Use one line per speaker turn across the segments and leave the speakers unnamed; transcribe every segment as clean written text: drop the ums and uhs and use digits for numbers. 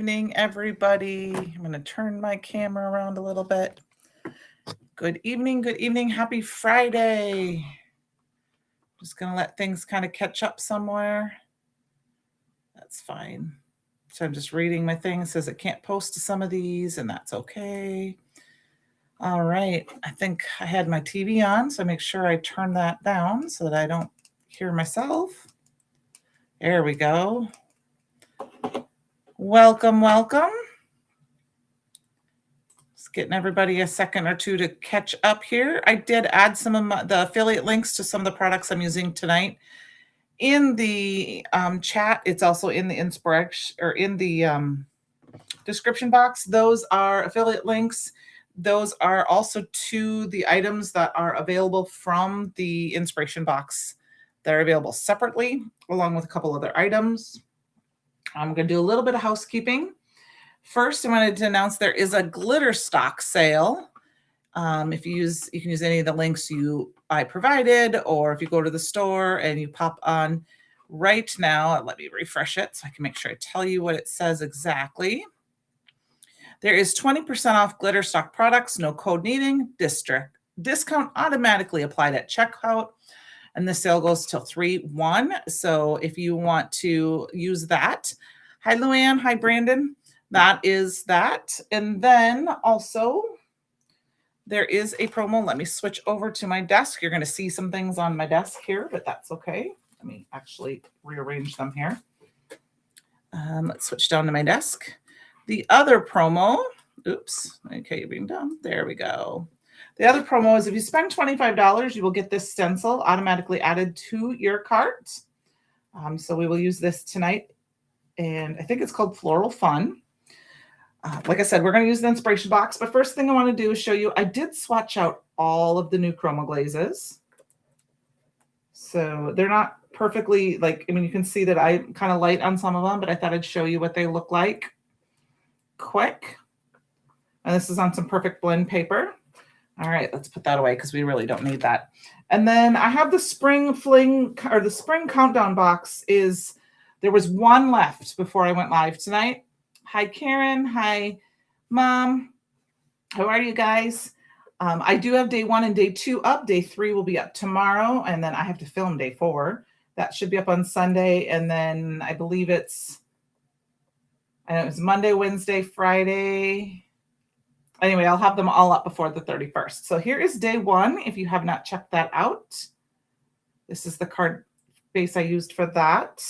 evening, everybody. I'm going to turn my camera around a little bit. Good evening. Good evening. Happy Friday. Just going to let things kind of catch up somewhere. That's fine. So I'm just reading my thing. It says it can't post to some of these, and that's okay. All right. I think I had my TV on, so I make sure I turn that down so that I don't hear myself. There we go. Welcome, welcome. Just getting everybody a second or two to catch up here. I did add some of the affiliate links to some of the products I'm using tonight in the chat. It's also in the inspiration or in the description box. Those are affiliate links. Those are also to the items that are available from the inspiration box. They're available separately, along with a couple other items. I'm going to do a little bit of housekeeping. First, I wanted to announce there is a glitter stock sale. If you can use any of the links I provided, or if you go to the store and you pop on right now, let me refresh it so I can make sure I tell you what it says exactly. There is 20% off glitter stock products, no code needing, discount automatically applied at checkout. And the sale goes till 3/1. So if you want to use that, hi Luann, hi Brandon, that is that. And then also there is a promo. Let me switch over to my desk. You're going to see some things on my desk here, but that's okay. Let me actually rearrange them here. Let's switch down to my desk. The other promo, oops, okay, you're being done. There we go. The other promo is if you spend $25, you will get this stencil automatically added to your cart. So we will use this tonight, and I think it's called Floral Fun. Like I said, we're going to use the inspiration box, but first thing I want to do is show you, I did swatch out all of the new chroma glazes. So they're not perfectly, you can see that I'm kind of light on some of them, but I thought I'd show you what they look like quick. And this is on some perfect blend paper. All right, let's put that away because we really don't need that. And then I have the spring fling, or the spring countdown box. There was one left before I went live tonight. Hi, Karen. Hi, Mom. How are you guys? I do have day 1 and day 2 up. Day 3 will be up tomorrow, and then I have to film day 4. That should be up on Sunday, and then I believe it's Monday, Wednesday, Friday. Anyway, I'll have them all up before the 31st. So here is day 1, if you have not checked that out. This is the card base I used for that.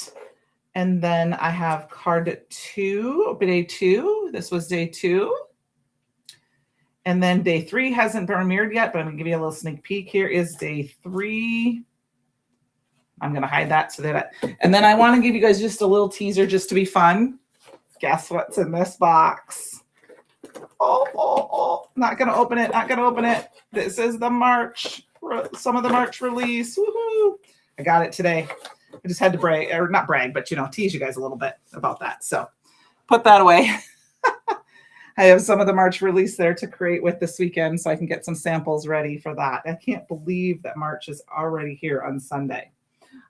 And then I have card 2, day 2. This was day 2. And then day 3 hasn't been premiered yet, but I'm going to give you a little sneak peek. Here is day 3. I'm going to hide that so that and then I want to give you guys just a little teaser just to be fun. Guess what's in this box? Oh, not going to open it, not going to open it. This is the March, some of the March release. Woohoo! I got it today. I just had to brag, or not brag, but, tease you guys a little bit about that. So put that away. I have some of the March release there to create with this weekend so I can get some samples ready for that. I can't believe that March is already here on Sunday.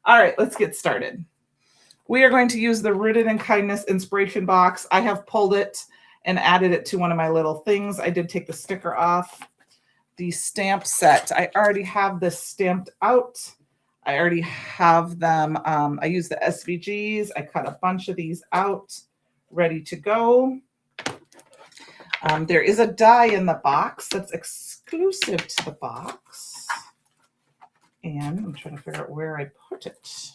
All right, let's get started. We are going to use the Rooted in Kindness inspiration box. I have pulled it and added it to one of my little things. I did take the sticker off. The stamp set, I already have this stamped out. I already have them. I use the SVGs. I cut a bunch of these out, ready to go. There is a die in the box that's exclusive to the box. And I'm trying to figure out where I put it.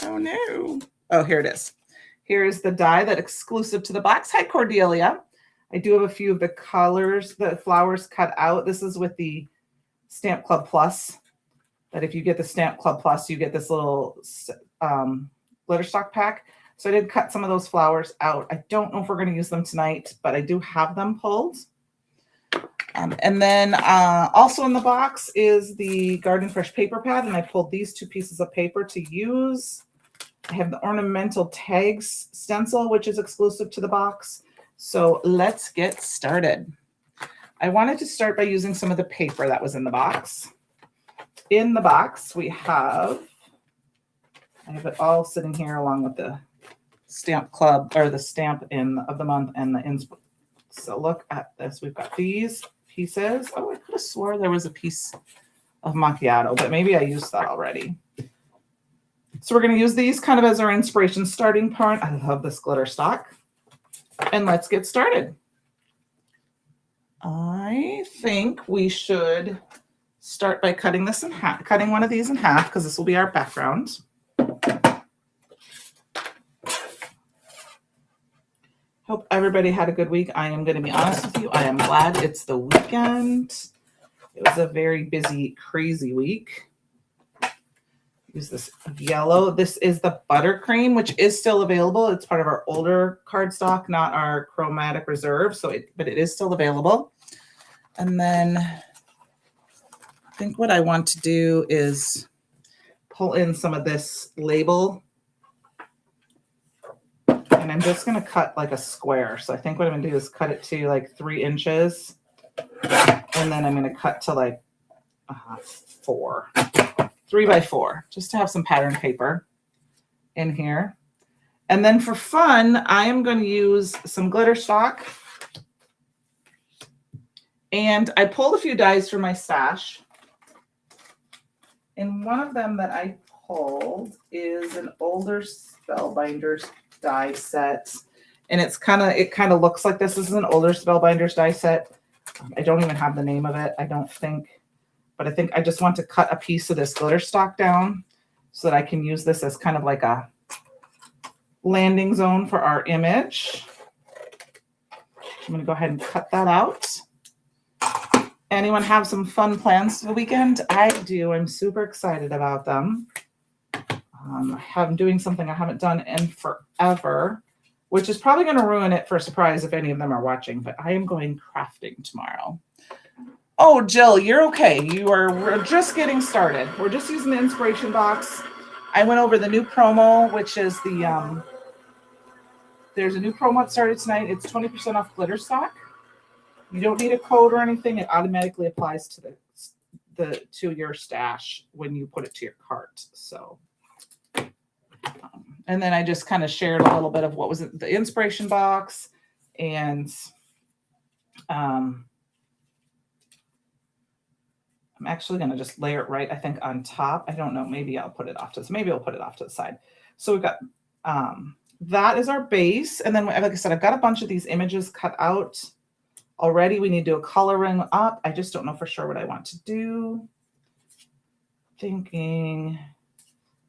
Oh, no. Oh, here it is. Here is the die that's exclusive to the box. Hi, Cordelia. I do have a few of the colors, the flowers cut out. This is with the Stamp Club Plus. But if you get the Stamp Club Plus, you get this little glitter stock pack. So I did cut some of those flowers out. I don't know if we're going to use them tonight, but I do have them pulled. And then also in the box is the Garden Fresh paper pad, and I pulled these 2 pieces of paper to use. I have the ornamental tags stencil, which is exclusive to the box. So let's get started. I wanted to start by using some of the paper that was in the box. In the box, I have it all sitting here along with the stamp club or the stamp of the month and the inspo. So look at this. We've got these pieces. Oh, I could have swore there was a piece of macchiato, but maybe I used that already. So we're going to use these kind of as our inspiration starting point. I love this glitter stock. And let's get started. I think we should start by cutting this in half, cutting one of these in half, because this will be our background. Hope everybody had a good week. I am going to be honest with you. I am glad it's the weekend. It was a very busy, crazy week. Use this yellow. This is the buttercream, which is still available. It's part of our older cardstock, not our chromatic reserve. But it is still available. And then I think what I want to do is pull in some of this label. And I'm just going to cut like a square. So I think what I'm going to do is cut it to like 3 inches. And then I'm going to cut to like 3 by 4, just to have some pattern paper in here. And then for fun, I am going to use some glitter stock. And I pulled a few dies from my stash. And one of them that I pulled is an older Spellbinders die set. And it kind of looks like this. This is an older Spellbinders die set. I don't even have the name of it, I don't think. But I think I just want to cut a piece of this glitter stock down so that I can use this as kind of like a landing zone for our image. I'm going to go ahead and cut that out. Anyone have some fun plans for the weekend? I do. I'm super excited about them. I'm doing something I haven't done in forever, which is probably going to ruin it for a surprise if any of them are watching, but I am going crafting tomorrow. Oh, Jill, you're okay. We're just getting started. We're just using the inspiration box. I went over the new promo, which is there's a new promo that started tonight. It's 20% off glitter stock. You don't need a code or anything. It automatically applies to your stash when you put it to your cart. So, and then I just kind of shared a little bit of what was in the inspiration box, and I'm actually going to just layer it right, I think, on top. I don't know. Maybe I'll put it off to the side. So we've got that is our base, and then like I said, I've got a bunch of these images cut out already. We need to do a coloring up. I just don't know for sure what I want to do. Thinking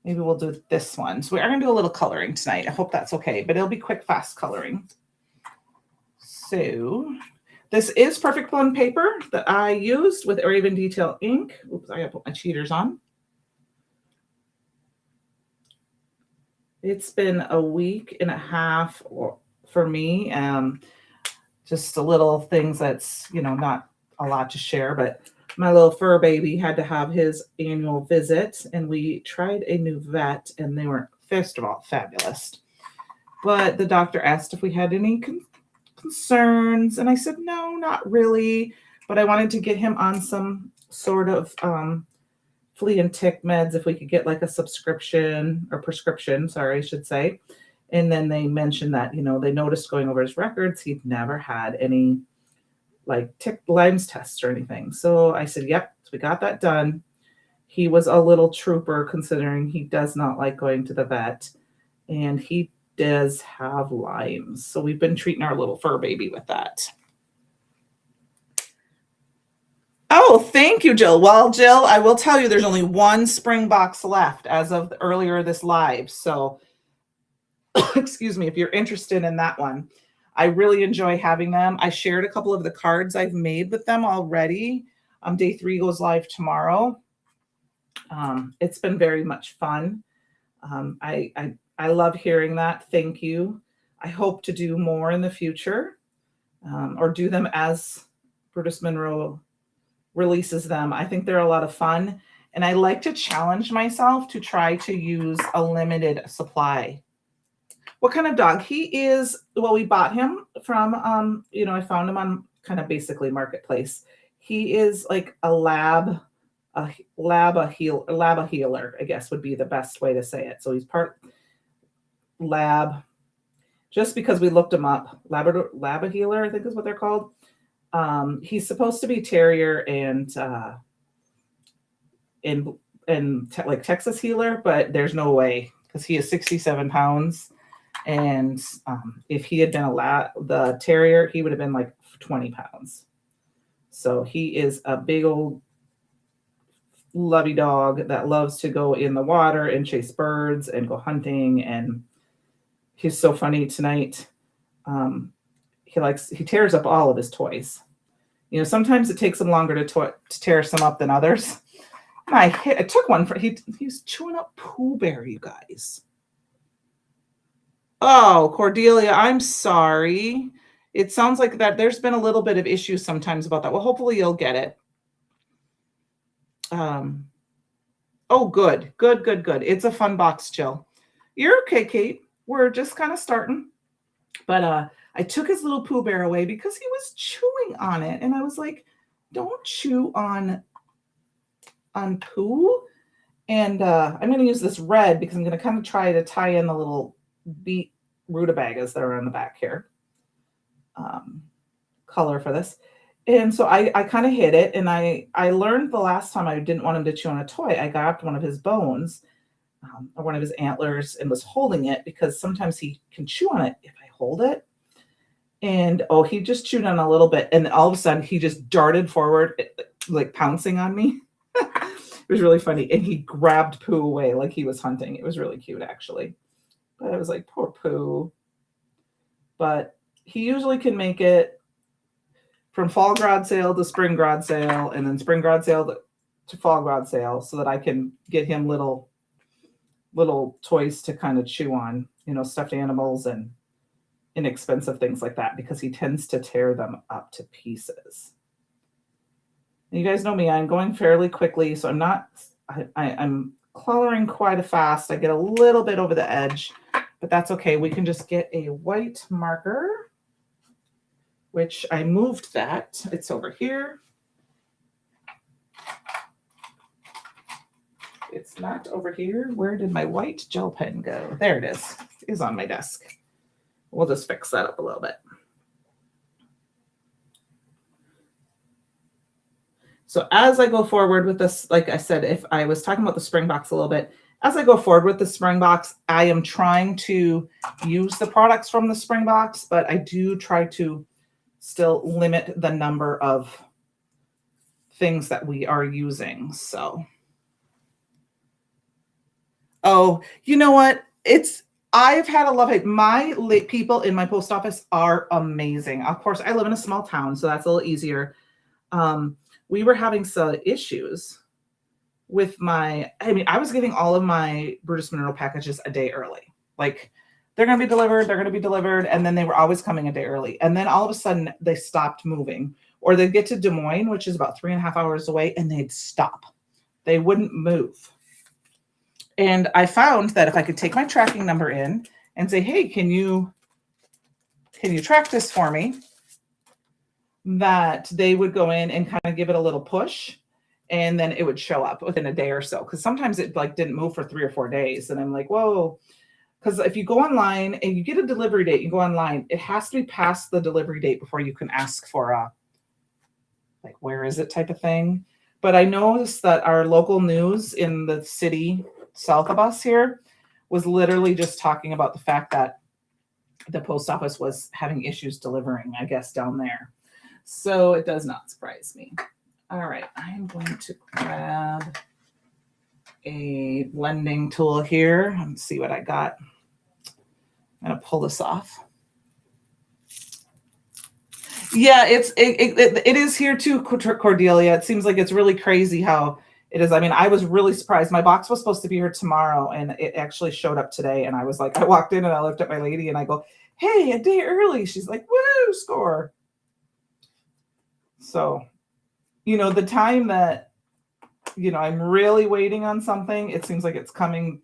maybe we'll do this one. So we are going to do a little coloring tonight. I hope that's okay, but it'll be quick, fast coloring. So this is Perfect Blend paper that I used with Raven Detail ink. Oops, I got to put my cheaters on. It's been a week and a half for me. Just a little things that's, not a lot to share, but my little fur baby had to have his annual visit, and we tried a new vet, and they were, first of all, fabulous. But the doctor asked if we had any concerns, and I said, no, not really. But I wanted to get him on some sort of flea and tick meds, if we could get like a prescription, I should say. And then they mentioned that, they noticed going over his records, he'd never had any like tick Lyme's tests or anything. So I said, yep, so we got that done. He was a little trooper, considering he does not like going to the vet, and he does have Lyme's. So we've been treating our little fur baby with that. Oh, thank you, Jill. Well, Jill, I will tell you there's only one spring box left as of earlier this live. So excuse me, if you're interested in that one. I really enjoy having them. I shared a couple of the cards I've made with them already. Day 3 goes live tomorrow. It's been very much fun. I love hearing that. Thank you. I hope to do more in the future, or do them as Brutus Monroe releases them. I think they're a lot of fun, and I like to challenge myself to try to use a limited supply. What kind of dog? He is, well, we bought him from, I found him on kind of basically Marketplace. He is like a lab healer, I guess would be the best way to say it. So he's part lab, just because we looked him up. Labrahealer, I think is what they're called. He's supposed to be terrier and like Texas Healer, but there's no way because he is 67 pounds. And if he had been the terrier, he would have been like 20 pounds. So he is a big old lovey dog that loves to go in the water and chase birds and go hunting. And he's so funny tonight. He tears up all of his toys. You know, sometimes it takes him longer to tear some up than others. And I took one for he's chewing up Pooh Bear, you guys. Oh, Cordelia, I'm sorry. It sounds like that there's been a little bit of issues sometimes about that. Well, hopefully you'll get it. Oh, good. It's a fun box, Jill. You're okay, Kate. We're just kind of starting. But I took his little Pooh Bear away because he was chewing on it. And I was like, don't chew on Pooh. And I'm going to use this red because I'm going to kind of try to tie in the little beet rutabagas that are on the back here. Color for this. And so I kind of hid it. And I learned the last time I didn't want him to chew on a toy. I grabbed one of his bones or one of his antlers and was holding it because sometimes he can chew on it if I hold it. And he just chewed on a little bit. And all of a sudden he just darted forward, like pouncing on me. It was really funny. And he grabbed Pooh away like he was hunting. It was really cute, actually. But I was like, poor Pooh. But he usually can make it from fall garage sale to spring garage sale, and then spring garage sale to fall garage sale, so that I can get him little toys to kind of chew on, you know, stuffed animals and inexpensive things like that, because he tends to tear them up to pieces. And you guys know me, I'm going fairly quickly, so I'm coloring quite fast. I get a little bit over the edge, but that's okay. We can just get a white marker, which I moved that. It's over here. It's not over here. Where did my white gel pen go? There it is. It's on my desk. We'll just fix that up a little bit. So as I go forward with this, like I said, if I was talking about the spring box a little bit, as I go forward with the spring box, I am trying to use the products from the spring box, but I do try to still limit the number of things that we are using. So, you know what? I've had a love hate. My people in my post office are amazing. Of course, I live in a small town, so that's a little easier. We were having some issues with I was getting all of my Brutus Mineral packages a day early. Like, they're going to be delivered. And then they were always coming a day early. And then all of a sudden they stopped moving, or they'd get to Des Moines, which is about 3.5 hours away, and they'd stop. They wouldn't move. And I found that if I could take my tracking number in and say, hey, can you track this for me? That they would go in and kind of give it a little push, and then it would show up within a day or so. Because sometimes it didn't move for 3 or 4 days. And I'm like, whoa. Because if you go online and you get a delivery date, you go online, it has to be past the delivery date before you can ask for a, where is it type of thing. But I noticed that our local news in the city south of us here was literally just talking about the fact that the post office was having issues delivering, I guess, down there. So it does not surprise me. All right, I'm going to grab a blending tool here and see what I got. I'm going to pull this off. Yeah, it is here too, Cordelia. It seems like it's really crazy how it is. I mean, I was really surprised. My box was supposed to be here tomorrow, and it actually showed up today. And I was like, I walked in and I looked at my lady and I go, hey, a day early. She's like, woo, score. So, the time that, I'm really waiting on something, it seems like it's coming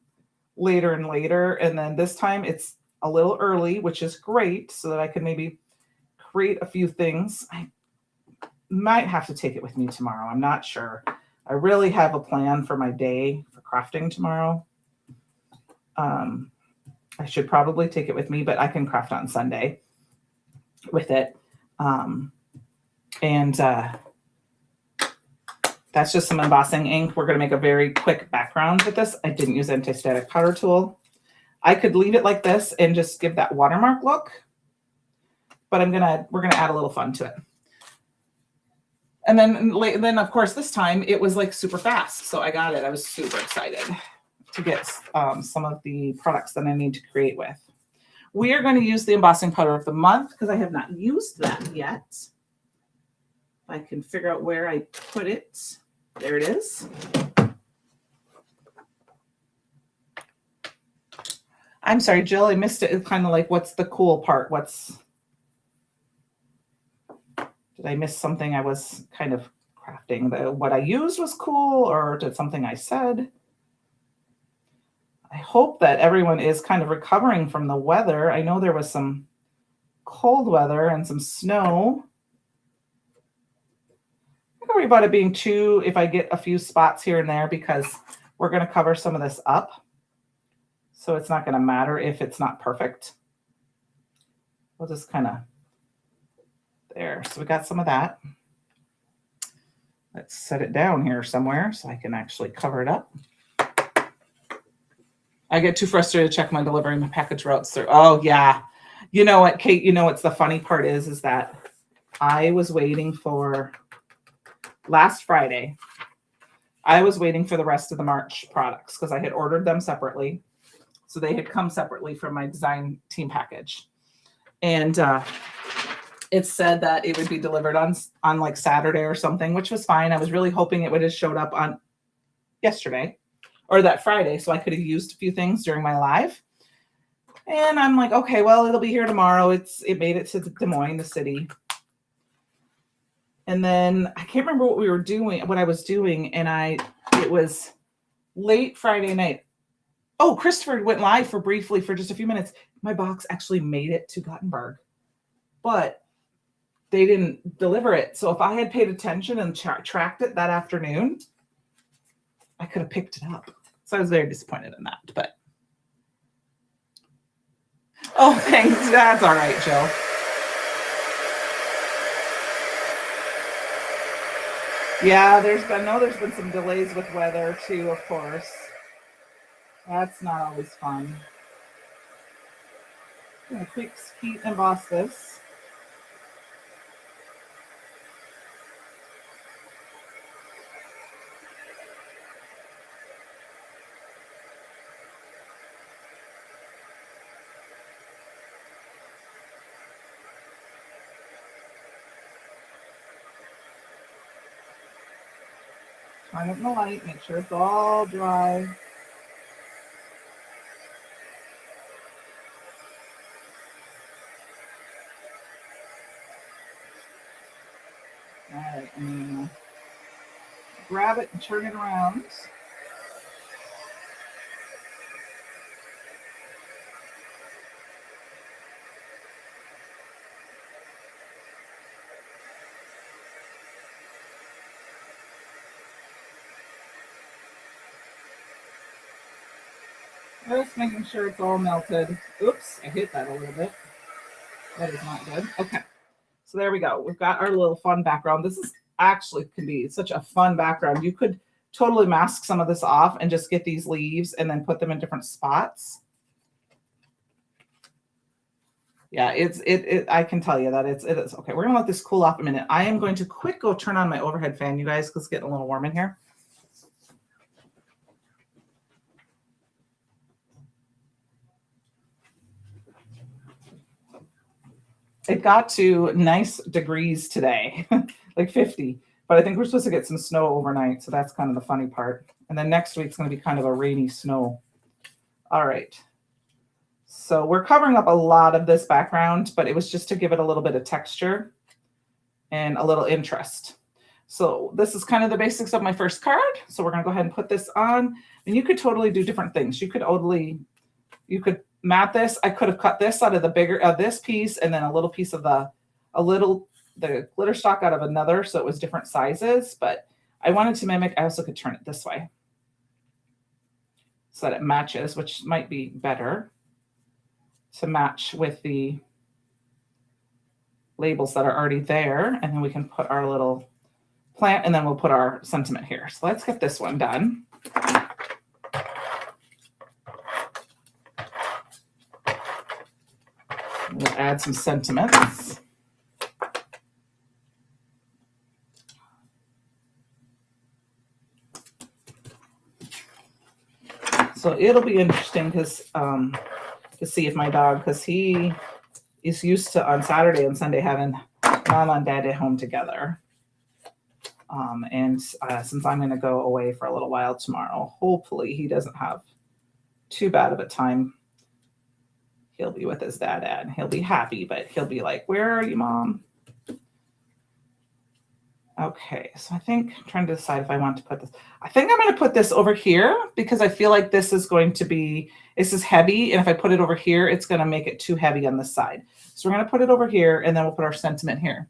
later and later. And then this time it's a little early, which is great, so that I can maybe create a few things. I might have to take it with me tomorrow. I'm not sure. I really have a plan for my day for crafting tomorrow. I I should probably take it with me, but I can craft on Sunday with it. And that's just some embossing ink. We're going to make a very quick background with this. I didn't use anti-static powder tool. I could leave it like this and just give that watermark look, but we're gonna add a little fun to it. And then of course this time it was like super fast, so I got it. I was super excited to get some of the products that I need to create with. We are going to use the embossing powder of the month because I have not used that yet. I can figure out where I put it. There it is. I'm sorry, Jill, I missed it. It's kind of like, what's the cool part? Did I miss something I was kind of crafting? What I used was cool, or did something I said? I hope that everyone is kind of recovering from the weather. I know there was some cold weather and some snow. I don't worry about it being too, if I get a few spots here and there, because we're going to cover some of this up. So it's not going to matter if it's not perfect. We'll just kind of, there. So we got some of that. Let's set it down here somewhere so I can actually cover it up. I get too frustrated to check my delivery, my package routes through. Oh yeah. You know what, Kate, you know what's the funny part is that I was waiting for last Friday. I was waiting for the rest of the March products because I had ordered them separately. So they had come separately from my design team package. And it said that it would be delivered on like Saturday or something, which was fine. I was really hoping it would have showed up on yesterday or that Friday, so I could have used a few things during my live. And I'm like, okay, well, it'll be here tomorrow. It made it to Des Moines, the city. And then I can't remember what I was doing, and it was late Friday night. Oh, Christopher went live briefly for just a few minutes. My box actually made it to Gothenburg, but they didn't deliver it. So if I had paid attention and tracked it that afternoon, I could have picked it up. So I was very disappointed in that, but. Oh, thanks. That's all right, Jill. Yeah, there's been some delays with weather too, of course. That's not always fun. I'm going to quick heat emboss this. Turn it in the light, make sure it's all dry. All right, I'm going to grab it and turn it around. Just making sure it's all melted. Oops, I hit that a little bit. That is not good. Okay, so there we go. We've got our little fun background. This is actually can be such a fun background. You could totally mask some of this off and just get these leaves and then put them in different spots. Yeah, I can tell you that it is. Okay, we're gonna let this cool off a minute. I am going to go turn on my overhead fan, you guys, because it's getting a little warm in here. It got to nice degrees today, like 50. But I think we're supposed to get some snow overnight, so that's kind of the funny part. And then next week's going to be kind of a rainy snow. All right. So we're covering up a lot of this background, but it was just to give it a little bit of texture and a little interest. So this is kind of the basics of my first card. So we're going to go ahead and put this on. And you could totally do different things. You could mat this. I could have cut this out of the bigger of this piece and then a little piece of the glitter stock out of another, so it was different sizes, but I wanted to mimic. I also could turn it this way so that it matches, which might be better. to match with the labels that are already there. And then we can put our little plant, and then we'll put our sentiment here. So let's get this one done. We'll add some sentiments. So it'll be interesting because to see if my dog, because he is used to on Saturday and Sunday having mom and dad at home together. And since I'm going to go away for a little while tomorrow, hopefully he doesn't have too bad of a time. He'll be with his dad and he'll be happy, but he'll be like, where are you, Mom? Okay, so I think I'm trying to decide if I want to put this. I think I'm going to put this over here because I feel like this is going to be, this is heavy. And if I put it over here, it's going to make it too heavy on this side. So we're going to put it over here and then we'll put our sentiment here.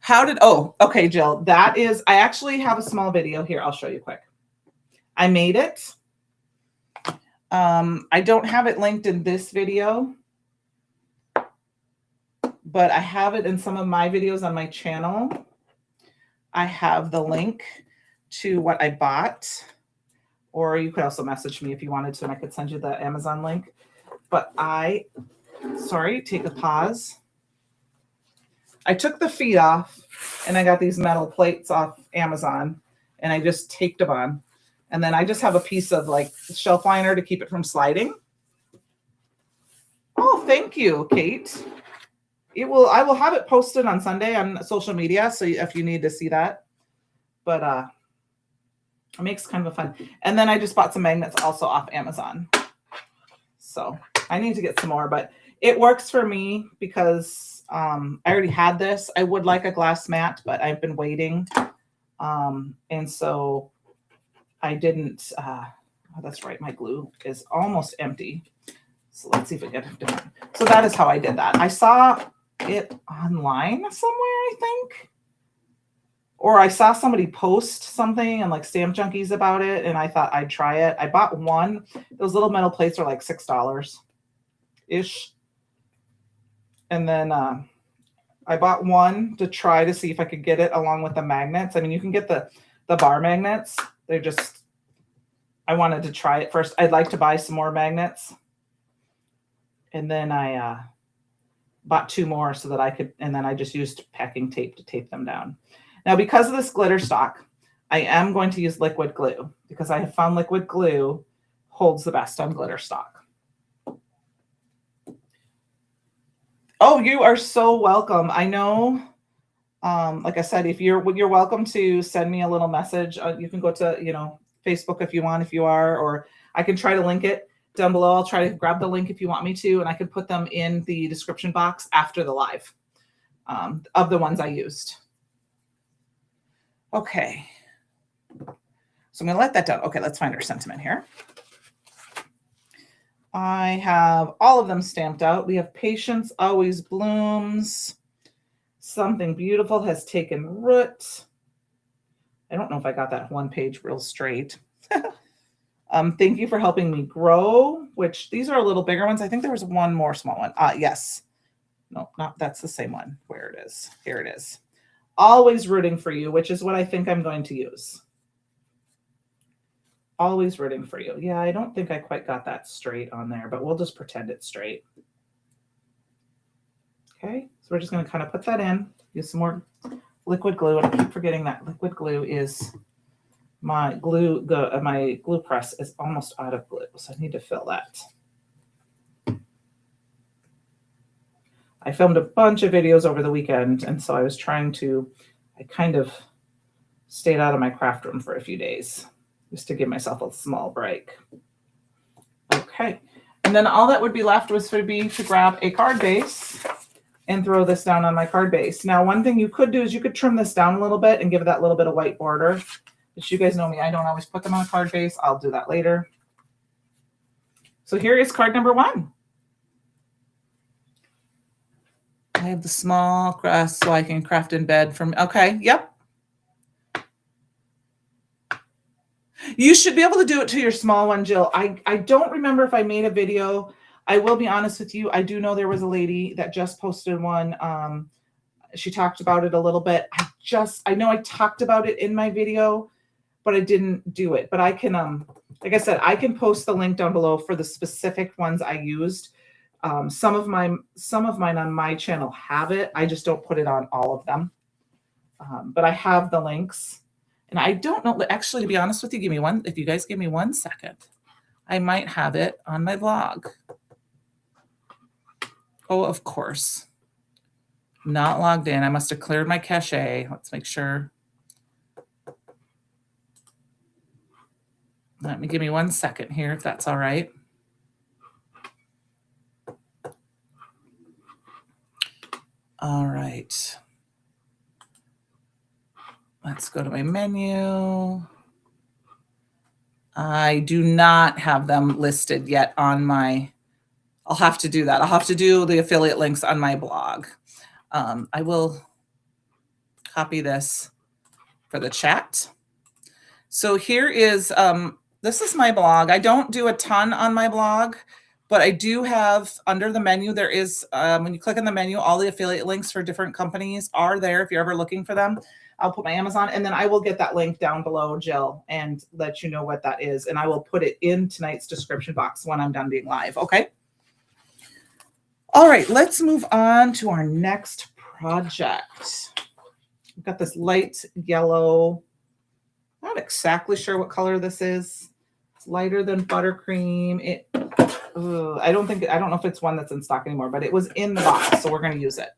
Okay, Jill, that is, I actually have a small video here. I'll show you quick. I made it. I don't have it linked in this video, but I have it in some of my videos on my channel. I have the link to what I bought, or you could also message me if you wanted to, and I could send you the Amazon link. But take a pause. I took the feet off and I got these metal plates off Amazon and I just taped them on. And then I just have a piece of like shelf liner to keep it from sliding. Oh, thank you, Kate. I will have it posted on Sunday on social media. So if you need to see that, but it makes kind of a fun. And then I just bought some magnets also off Amazon. So I need to get some more, but it works for me because I already had this. I would like a glass mat, but I've been waiting. And so I didn't, that's right. My glue is almost empty. So let's see if we get it done. So that is how I did that. I saw it online somewhere, I think, or I saw somebody post something and like Stamp Junkies about it. And I thought I'd try it. I bought one. Those little metal plates are like $6 ish. And then I bought one to try to see if I could get it along with the magnets. I mean, you can get the bar magnets. They're just, I wanted to try it first. I'd like to buy some more magnets. And then I bought two more so that I could, and then I just used packing tape to tape them down. Now, because of this glitter stock, I am going to use liquid glue because I have found liquid glue holds the best on glitter stock. Oh, you are so welcome. I know, like I said, if you're welcome to send me a little message. You can go to, Facebook if you want, if you are, or I can try to link it down below. I'll try to grab the link if you want me to, and I can put them in the description box after the live of the ones I used. Okay. So I'm going to let that down. Okay, let's find our sentiment here. I have all of them stamped out. We have patience always blooms. Something beautiful has taken root. I don't know if I got that one page real straight. Thank you for helping me grow, which these are a little bigger ones. I think there was one more small one. Yes. No, not that's the same one. Where it is. Here it is. Always rooting for you, which is what I think I'm going to use. Always rooting for you. Yeah, I don't think I quite got that straight on there, but we'll just pretend it's straight. Okay, so we're just going to kind of put that in, use some more liquid glue, and I keep forgetting that liquid glue is my glue press is almost out of glue, so I need to fill that. I filmed a bunch of videos over the weekend, and so I kind of stayed out of my craft room for a few days, just to give myself a small break. Okay. And then all that would be left would be to grab a card base and throw this down on my card base. Now, one thing you could do is you could trim this down a little bit and give it that little bit of white border. But you guys know me, I don't always put them on a card base. I'll do that later. So here is card number 1. I have the small grass so I can craft in bed from, okay, yep. You should be able to do it to your small one, Jill. I don't remember if I made a video I will be honest with you. I do know there was a lady that just posted one. She talked about it a little bit. I know I talked about it in my video, but I didn't do it. But I can, like I said, I can post the link down below for the specific ones I used. Some of mine on my channel have it. I just don't put it on all of them. But I have the links, and I don't know. Actually, to be honest with you, if you guys give me 1 second, I might have it on my vlog. Oh, of course. Not logged in. I must have cleared my cache. Let's make sure. Give me 1 second here, if that's all right. All right. Let's go to my menu. I do not have them listed yet on my, I'll have to do that. I'll have to do the affiliate links on my blog. I will copy this for the chat. So here is, this is my blog. I don't do a ton on my blog, but I do have under the menu, there is, when you click on the menu, all the affiliate links for different companies are there if you're ever looking for them. I'll put my Amazon, and then I will get that link down below, Jill, and let you know what that is. And I will put it in tonight's description box when I'm done being live. Okay. All right, let's move on to our next project. We've got this light yellow. Not exactly sure what color this is. It's lighter than buttercream. I don't know if it's one that's in stock anymore, but it was in the box, so we're going to use it.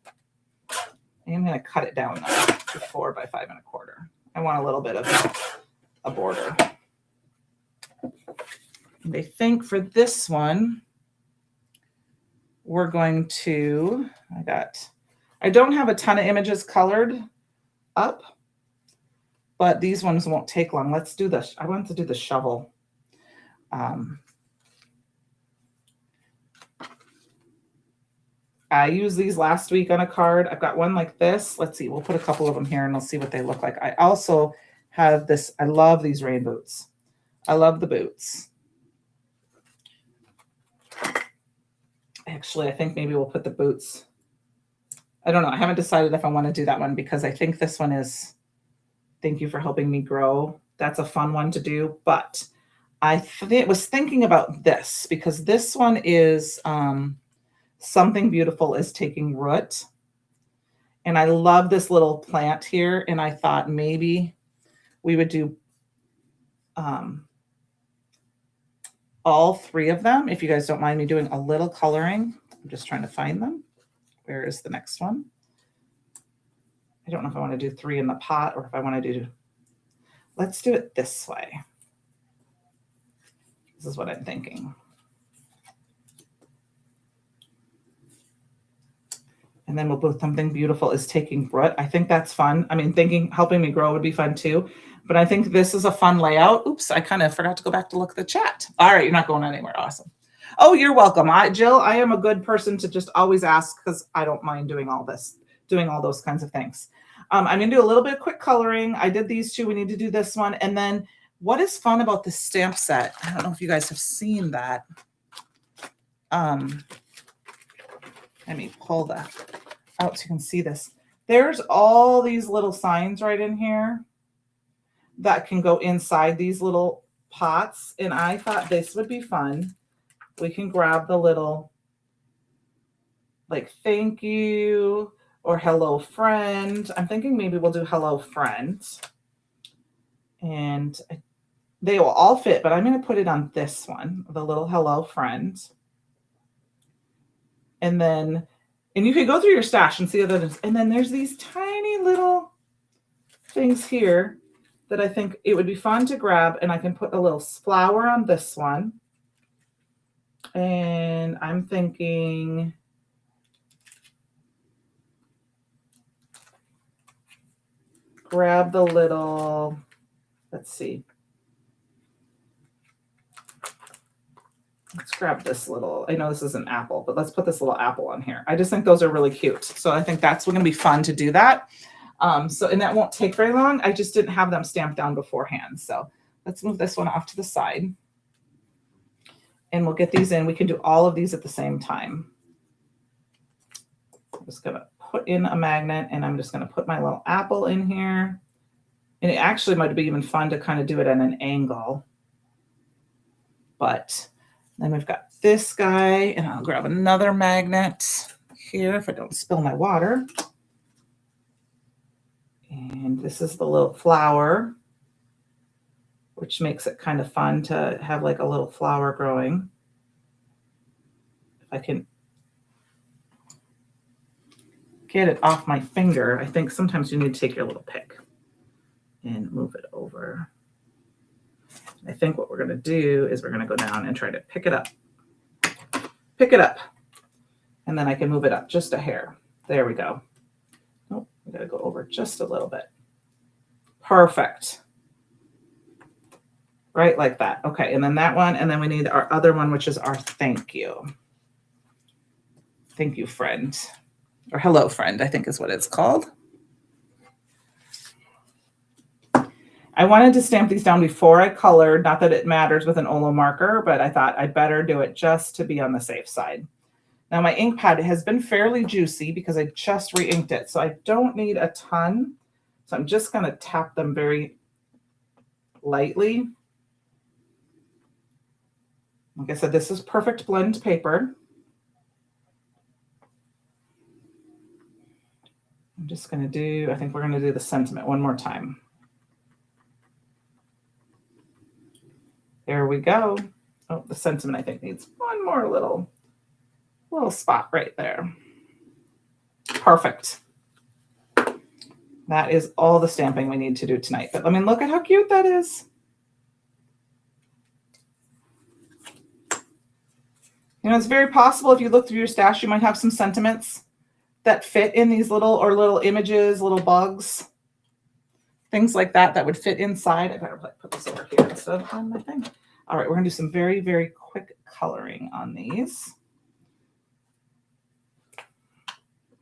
I'm going to cut it down though, to 4 by 5 1/4. I want a little bit of a border. And I think for this one, we're going to, I don't have a ton of images colored up, but these ones won't take long. Let's do this. I want to do the shovel. I used these last week on a card. I've got one like this. Let's see. We'll put a couple of them here and we'll see what they look like. I also have this. I love these rain boots. I love the boots. Actually, I think maybe we'll put the boots. I don't know. I haven't decided if I want to do that one because I think this one is, thank you for helping me grow. That's a fun one to do. But I was thinking about this because this one is Something Beautiful is Taking Root. And I love this little plant here. And I thought maybe we would do all 3 of them. If you guys don't mind me doing a little coloring. I'm just trying to find them. Where is the next one? I don't know if I want to do 3 in the pot or if I want to do, let's do it this way. This is what I'm thinking. And then we'll put Something Beautiful is Taking Root. I think that's fun. I mean, helping me grow would be fun too. But I think this is a fun layout. Oops, I kind of forgot to go back to look at the chat. All right, you're not going anywhere. Awesome. Oh, you're welcome. Jill, I am a good person to just always ask because I don't mind doing all those kinds of things. I'm going to do a little bit of quick coloring. I did these 2. We need to do this one. And then what is fun about this stamp set? I don't know if you guys have seen that. Let me pull that out so you can see this. There's all these little signs right in here that can go inside these little pots. And I thought this would be fun. We can grab the little, like, thank you or hello friend. I'm thinking maybe we'll do hello friend. And they will all fit, but I'm going to put it on this one, the little hello friend. And you can go through your stash and see other things. And then there's these tiny little things here that I think it would be fun to grab. And I can put a little flower on this one. And I'm thinking grab the little, let's see. Let's grab this little, I know this is an apple, but let's put this little apple on here. I just think those are really cute. So I think that's going to be fun to do that. And that won't take very long. I just didn't have them stamped down beforehand. So let's move this one off to the side. And we'll get these in. We can do all of these at the same time. I'm just gonna put in a magnet, and I'm just gonna put my little apple in here. And it actually might be even fun to kind of do it at an angle. But then we've got this guy, and I'll grab another magnet here if I don't spill my water. And this is the little flower, which makes it kind of fun to have like a little flower growing. If I can get it off my finger, I think sometimes you need to take your little pick and move it over. I think what we're going to do is we're going to go down and try to pick it up. Pick it up. And then I can move it up just a hair. There we go. Oh, we got to go over just a little bit. Perfect. Right like that. Okay, and then that one, and then we need our other one, which is our thank you. Thank you, friend. Or hello, friend, I think is what it's called. I wanted to stamp these down before I colored, not that it matters with an Olo marker, but I thought I'd better do it just to be on the safe side. Now my ink pad has been fairly juicy because I just re-inked it, so I don't need a ton. So I'm just gonna tap them very lightly. Like I said, this is perfect blend paper. I'm just gonna do, I think we're gonna do the sentiment one more time. There we go. Oh, the sentiment I think needs one more little spot right there. Perfect. That is all the stamping we need to do tonight. But I mean, look at how cute that is. You know, it's very possible if you look through your stash, you might have some sentiments that fit in these little images, little bugs, things like that that would fit inside. I better put this over here instead of on my thing. All right, we're gonna do some very, very quick coloring on these.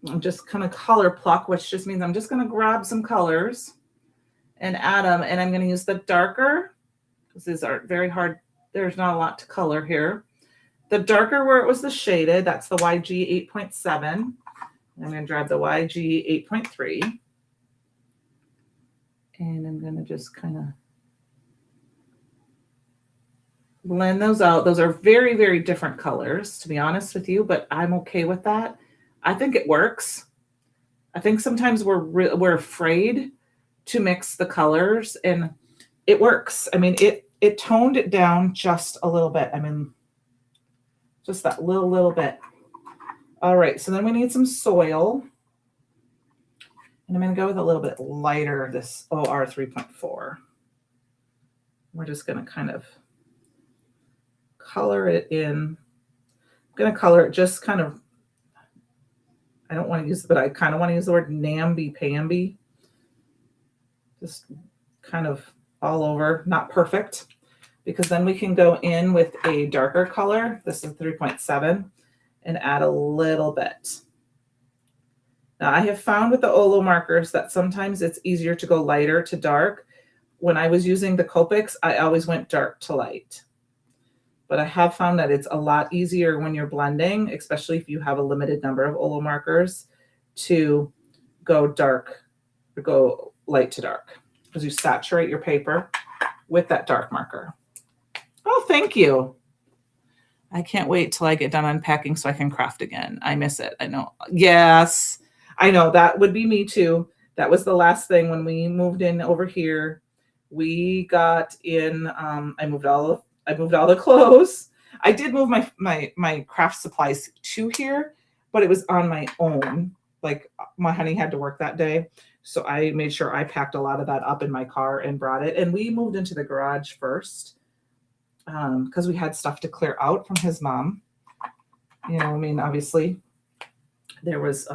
I'm just gonna color pluck, which just means I'm just gonna grab some colors and add them, and I'm gonna use the darker, because these are very hard. There's not a lot to color here. The darker where it was the shaded, that's the YG 8.7. I'm gonna grab the YG 8.3. And I'm gonna just kind of blend those out. Those are very, very different colors, to be honest with you, but I'm okay with that. I think it works. I think sometimes we're afraid to mix the colors, and it works. I mean, it toned it down just a little bit. I mean, just that little bit. All right, so then we need some soil. And I'm going to go with a little bit lighter, this OR 3.4. We're just going to kind of color it in. I'm going to color it just kind of, I don't want to use, but I kind of want to use the word namby-pamby. Just kind of all over, not perfect, because then we can go in with a darker color. This is 3.7 and add a little bit. Now I have found with the Olo markers that sometimes it's easier to go lighter to dark. When I was using the Copics, I always went dark to light. But I have found that it's a lot easier when you're blending, especially if you have a limited number of Olo markers, to go dark, or go light to dark, because you saturate your paper with that dark marker. Oh, thank you. I can't wait till I get done unpacking so I can craft again. I miss it. I know. Yes, I know. That would be me too. That was the last thing when we moved in over here. We got in. I moved all the clothes. I did move my craft supplies to here, but it was on my own. Like my honey had to work that day, so I made sure I packed a lot of that up in my car and brought it. And we moved into the garage first because we had stuff to clear out from his mom. You know, I mean, obviously there was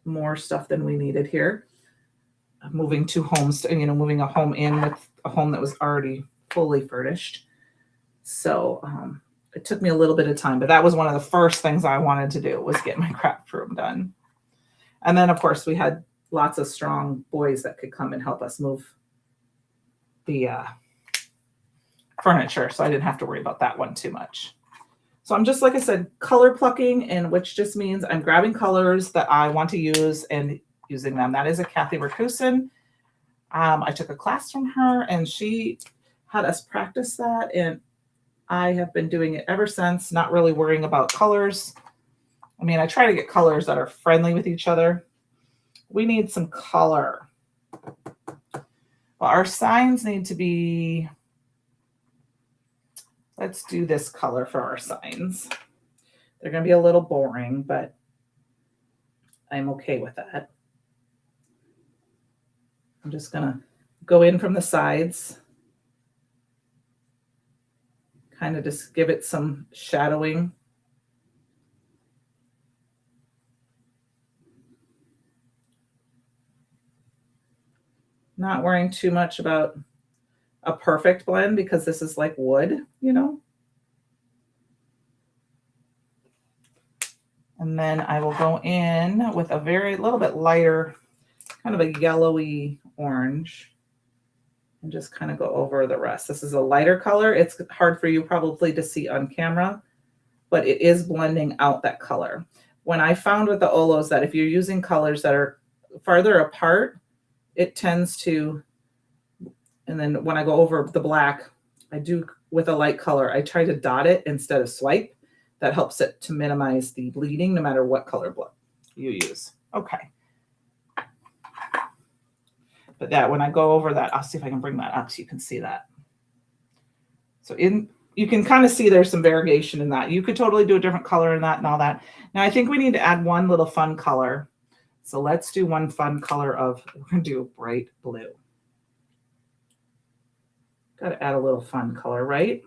more stuff than we needed here. Moving two homes, moving a home in with a home that was already fully furnished. So it took me a little bit of time, but that was one of the first things I wanted to do, was get my craft room done. And then of course we had lots of strong boys that could come and help us move the furniture. So I didn't have to worry about that one too much. So I'm just, like I said, color plucking, and which just means I'm grabbing colors that I want to use and using them. That is a Kathy Rakusin. I took a class from her and she had us practice that, and I have been doing it ever since, not really worrying about colors. I mean, I try to get colors that are friendly with each other. We need some color. Well, our signs need to be, let's do this color for our signs. They're going to be a little boring, but I'm okay with that. I'm just going to go in from the sides, kind of just give it some shadowing. Not worrying too much about a perfect blend because this is like wood, you know. And then I will go in with a very little bit lighter, kind of a yellowy orange, and just kind of go over the rest. This is a lighter color. It's hard for you probably to see on camera, but it is blending out that color. When I found with the Olos that if you're using colors that are farther apart, it tends to, and then when I go over the black, I do with a light color, I try to dot it instead of swipe. That helps it to minimize the bleeding no matter what color you use. Okay. But that when I go over that, I'll see if I can bring that up so you can see that. So you can kind of see there's some variation in that. You could totally do a different color in that and all that. Now I think we need to add one little fun color. So let's do one fun color of, we're going to do bright blue. Got to add a little fun color, right?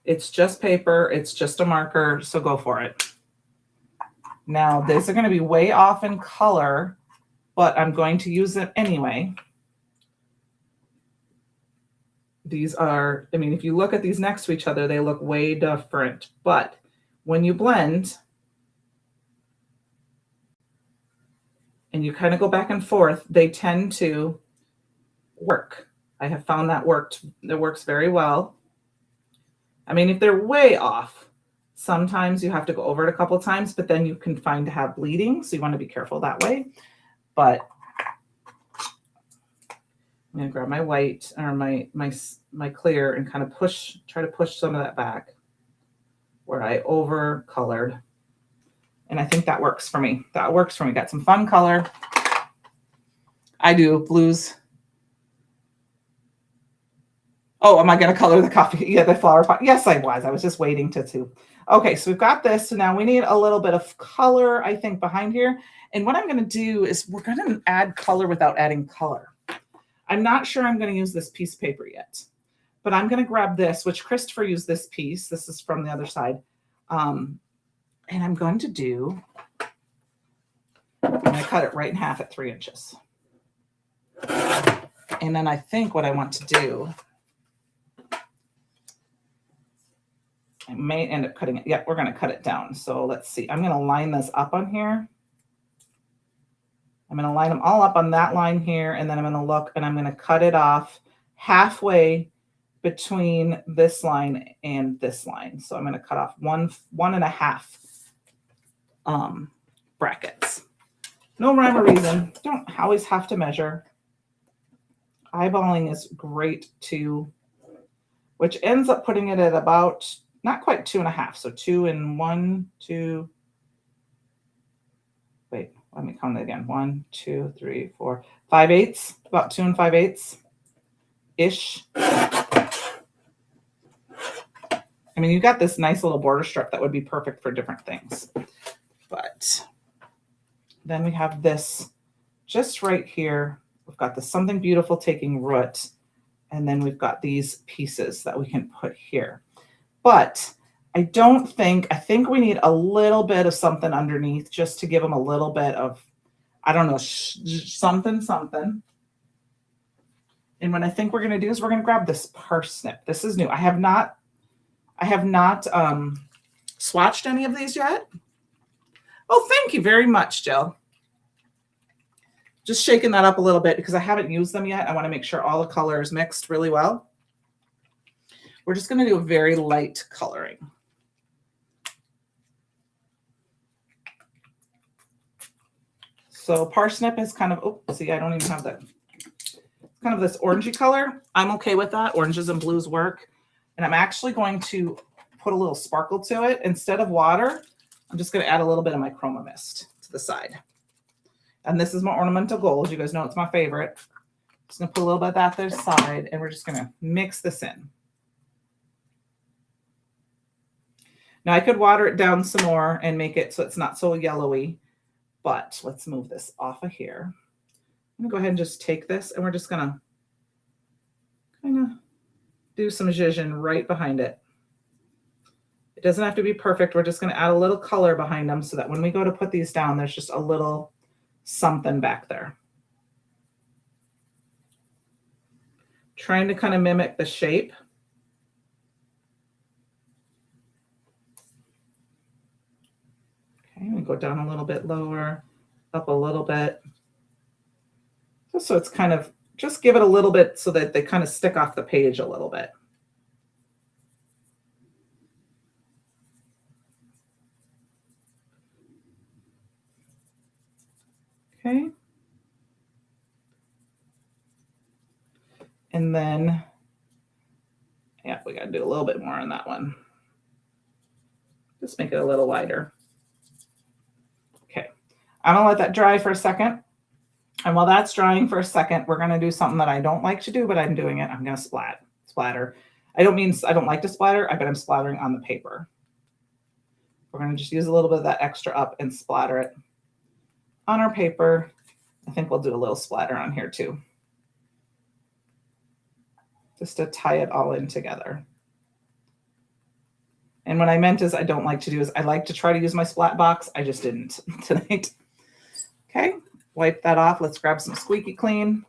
It's just paper. It's just a marker. So go for it. Now, these are going to be way off in color, but I'm going to use it anyway. These are, I mean, if you look at these next to each other, they look way different. But when you blend and you kind of go back and forth, they tend to work. I have found that works very well. I mean, if they're way off, sometimes you have to go over it a couple of times, but then you can find to have bleeding. So you want to be careful that way. But I'm going to grab my white or my clear and kind of try to push some of that back where I over colored. And I think that works for me. That works for me. Got some fun color. I do blues. Oh, am I going to color the coffee? Yeah, the flower pot. Yes, I was. I was just waiting to. Okay, so we've got this. So now we need a little bit of color, I think, behind here. And what I'm going to do is we're going to add color without adding color. I'm not sure I'm going to use this piece of paper yet, but I'm going to grab this, which Christopher used this piece. This is from the other side. And I'm going to cut it right in half at 3 inches. And then I think what I want to do, I may end up cutting it. Yeah, we're going to cut it down. So let's see. I'm going to line this up on here. I'm going to line them all up on that line here. And then I'm going to look and I'm going to cut it off halfway between this line and this line. So I'm going to cut off one and a half brackets. No rhyme or reason. Don't always have to measure. Eyeballing is great too, which ends up putting it at about not quite 2.5. So 2 and 1, 2. Wait, let me count it again. 1, 2, 3, 4, 5/8. About 2 and 5/8 ish. I mean, you got this nice little border strip that would be perfect for different things. But then we have this just right here. We've got the Something Beautiful taking root. And then we've got these pieces that we can put here. But I think we need a little bit of something underneath just to give them a little bit of, I don't know, something. And what I think we're going to do is we're going to grab this parsnip. This is new. I have not swatched any of these yet. Oh, thank you very much, Jill. Just shaking that up a little bit because I haven't used them yet. I want to make sure all the color is mixed really well. We're just going to do a very light coloring. So parsnip is kind of, oh, see, I don't even have that. Kind of this orangey color. I'm okay with that. Oranges and blues work. And I'm actually going to put a little sparkle to it. Instead of water, I'm just going to add a little bit of my chroma mist to the side. And this is my ornamental gold. You guys know it's my favorite. Just going to put a little bit of that to the side, and we're just going to mix this in. Now I could water it down some more and make it so it's not so yellowy, but let's move this off of here. I'm gonna go ahead and just take this, and we're just gonna kind of do some zhizhen right behind it. It doesn't have to be perfect. We're just gonna add a little color behind them so that when we go to put these down, there's just a little something back there. Trying to kind of mimic the shape. Okay, we go down a little bit lower, up a little bit. Just so it's kind of, just give it a little bit so that they kind of stick off the page a little bit. Okay. And then, yeah, we got to do a little bit more on that one. Just make it a little wider. Okay. I'm going to let that dry for a second. And while that's drying for a second, we're going to do something that I don't like to do, but I'm doing it. I'm going to splatter. I don't mean I don't like to splatter, but I'm splattering on the paper. We're going to just use a little bit of that extra up and splatter it on our paper. I think we'll do a little splatter on here too, just to tie it all in together. And what I meant is I don't like to do is I like to try to use my splat box. I just didn't tonight. Okay. Wipe that off. Let's grab some squeaky clean.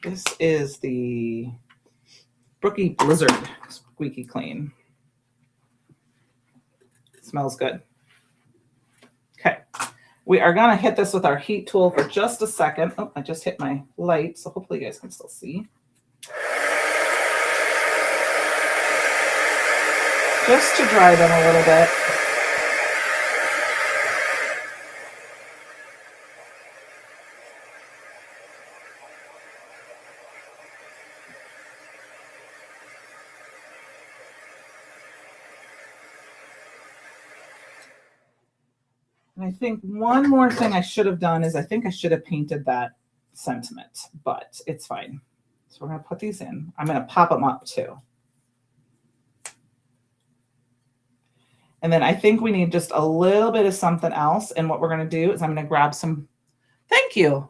This is the Brookie Blizzard squeaky clean. Smells good. Okay. We are going to hit this with our heat tool for just a second. Oh, I just hit my light, so hopefully you guys can still see. Just to dry them a little bit. And I think one more thing I should have done is I think I should have painted that sentiment, but it's fine. So we're going to put these in. I'm going to pop them up too. And then I think we need just a little bit of something else. And what we're going to do is I'm going to grab some. Thank you.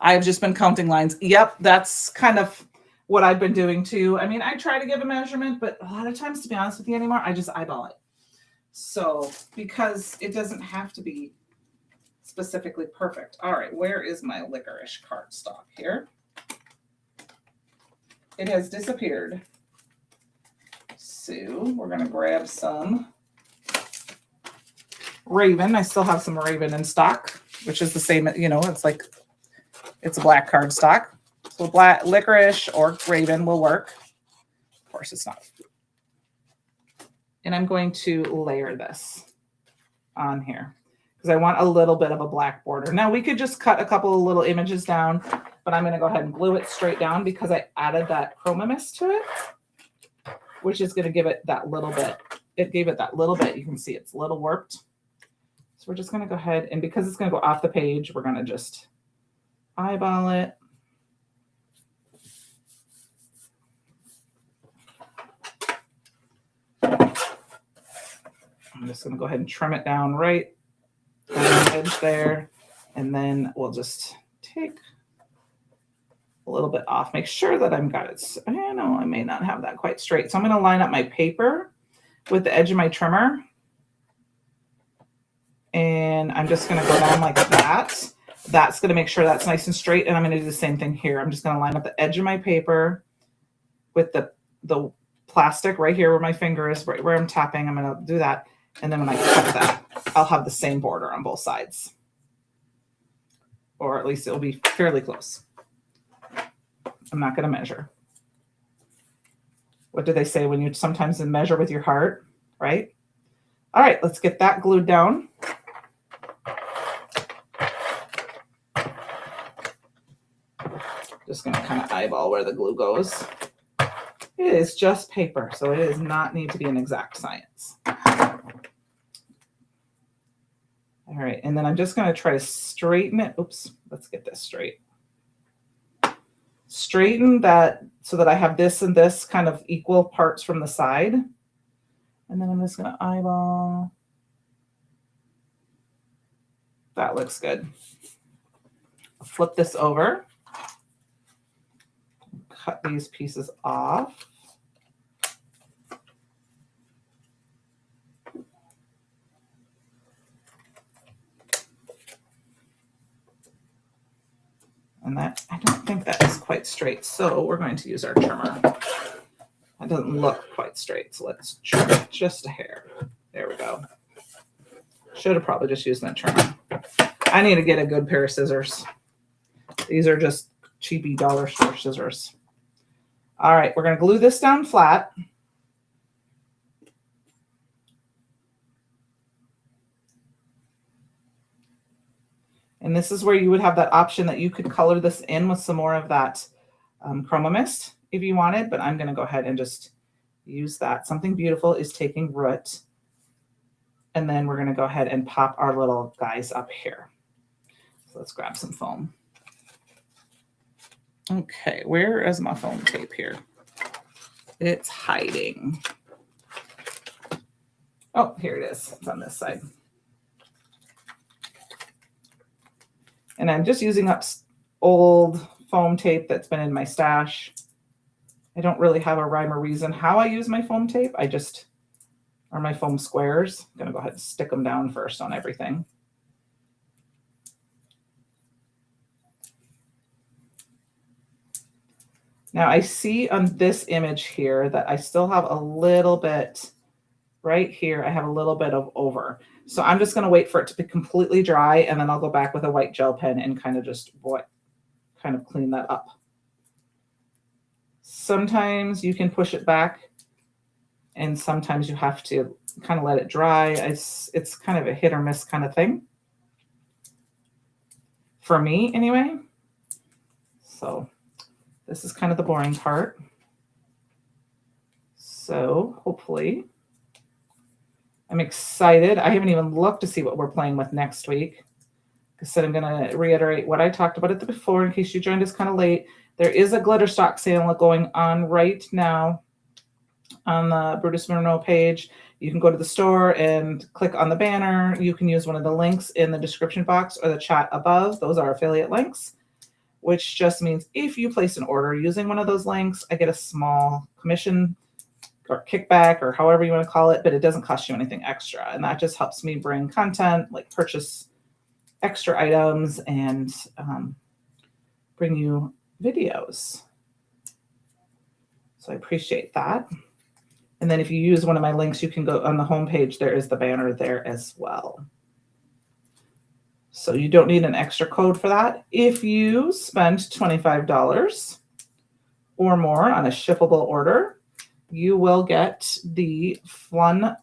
I've just been counting lines. Yep, that's kind of what I've been doing too. I mean, I try to give a measurement, but a lot of times, to be honest with you anymore, I just eyeball it. So, because it doesn't have to be specifically perfect. All right, where is my licorice cardstock here? It has disappeared. So we're going to grab some Raven. I still have some Raven in stock, which is the same, you know, it's like, it's a black cardstock. So black licorice or Raven will work. Of course, it's not. And I'm going to layer this on here because I want a little bit of a black border. Now we could just cut a couple of little images down, but I'm going to go ahead and glue it straight down because I added that chroma mist to it, which is going to give it that little bit. It gave it that little bit. You can see it's a little warped. So we're just going to go ahead, and because it's going to go off the page, we're going to just eyeball it. I'm just going to go ahead and trim it down right on the edge there. And then we'll just take a little bit off. Make sure that I've got it. I know I may not have that quite straight. So I'm going to line up my paper with the edge of my trimmer. And I'm just going to go down like that. That's going to make sure that's nice and straight. And I'm going to do the same thing here. I'm just going to line up the edge of my paper with the plastic right here where my finger is, right where I'm tapping. I'm going to do that. And then when I cut that, I'll have the same border on both sides. Or at least it'll be fairly close. I'm not going to measure. What do they say when you sometimes measure with your heart, right? All right, let's get that glued down. Just going to kind of eyeball where the glue goes. It is just paper, so it does not need to be an exact science. All right, and then I'm just going to try to straighten it. Oops, let's get this straight. Straighten that so that I have this and this kind of equal parts from the side. And then I'm just going to eyeball. That looks good. I'll flip this over. Cut these pieces off. And that, I don't think that is quite straight, so we're going to use our trimmer. That doesn't look quite straight, so let's trim it just a hair. There we go. Should have probably just used that trimmer. I need to get a good pair of scissors. These are just cheapy dollar store scissors. All right, we're going to glue this down flat. And this is where you would have that option that you could color this in with some more of that chroma mist if you wanted, but I'm going to go ahead and just use that. Something Beautiful is taking root. And then we're going to go ahead and pop our little guys up here. So let's grab some foam. Okay, where is my foam tape here? It's hiding. Oh, here it is. It's on this side. And I'm just using up old foam tape that's been in my stash. I don't really have a rhyme or reason how I use my foam tape. Or my foam squares. I'm going to go ahead and stick them down first on everything. Now I see on this image here that I still have a little bit right here. I have a little bit of over. So I'm just going to wait for it to be completely dry, and then I'll go back with a white gel pen and kind of just kind of clean that up. Sometimes you can push it back, and sometimes you have to kind of let it dry. It's kind of a hit or miss kind of thing. For me, anyway. So this is kind of the boring part. So hopefully, I'm excited. I haven't even looked to see what we're playing with next week. Like I said, I'm going to reiterate what I talked about it before in case you joined us kind of late. There is a glitter stock sale going on right now on the Brutus Monroe page. You can go to the store and click on the banner. You can use one of the links in the description box or the chat above. Those are affiliate links, which just means if you place an order using one of those links, I get a small commission or kickback or however you want to call it, but it doesn't cost you anything extra. And that just helps me bring content, like purchase extra items and bring you videos. So I appreciate that. And then if you use one of my links, you can go on the homepage. There is the banner there as well. So you don't need an extra code for that. If you spend $25 or more on a shippable order, you will get the fun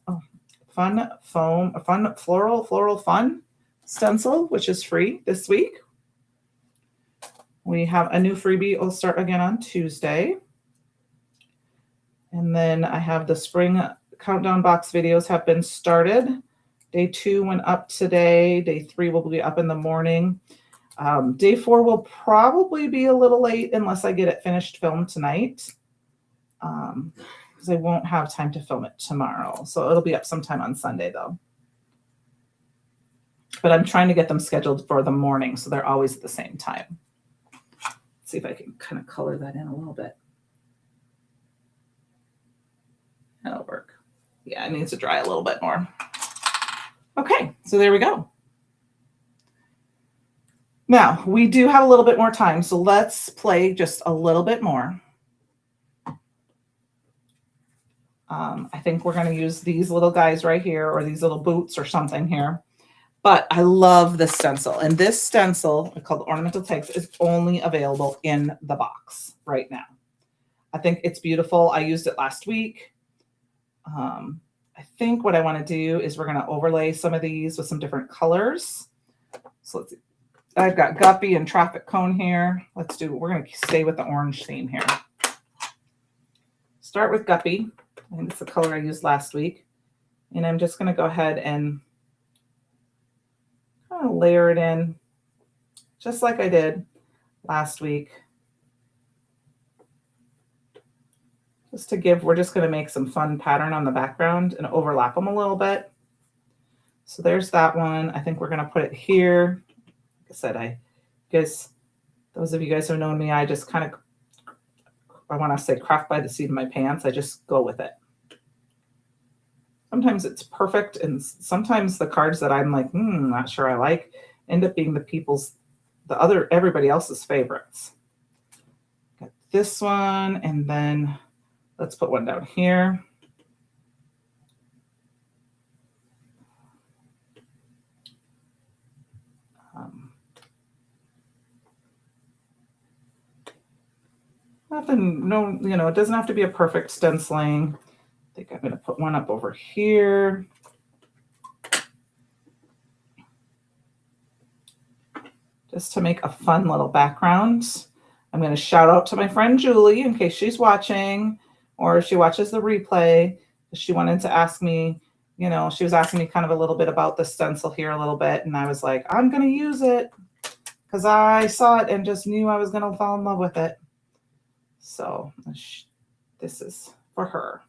floral fun stencil, which is free this week. We have a new freebie. Will start again on Tuesday. And then I have the spring countdown box videos have been started. Day 2 went up today. Day 3 will be up in the morning. Day 4 will probably be a little late unless I get it finished filmed tonight. Because I won't have time to film it tomorrow. So it'll be up sometime on Sunday though. But I'm trying to get them scheduled for the morning, so they're always at the same time. Let's see if I can kind of color that in a little bit. That'll work. Yeah, it needs to dry a little bit more. Okay, so there we go. Now, we do have a little bit more time, so let's play just a little bit more. I think we're going to use these little guys right here, or these little boots or something here. But I love this stencil. And this stencil, called Ornamental Tags, is only available in the box right now. I think it's beautiful. I used it last week. I think what I want to do is we're going to overlay some of these with some different colors. So let's see. I've got Guppy and Traffic Cone here. We're going to stay with the orange theme here. Start with Guppy. I think it's the color I used last week. And I'm just going to go ahead and kind of layer it in just like I did last week. Just to give, we're just going to make some fun pattern on the background and overlap them a little bit. So there's that one. I think we're going to put it here. Like I said, guess those of you guys who have known me, I just kind of, I want to say craft by the seat of my pants. I just go with it. Sometimes it's perfect, and sometimes the cards that I'm like, not sure I like, end up being everybody else's favorites. Got this one, and then let's put one down here. Nothing, no, it doesn't have to be a perfect stenciling. I think I'm going to put one up over here. Just to make a fun little background. I'm going to shout out to my friend Julie in case she's watching, or if she watches the replay. She wanted to ask me, she was asking me kind of a little bit about the stencil here a little bit. And I was like, I'm going to use it because I saw it and just knew I was going to fall in love with it. So this is for her.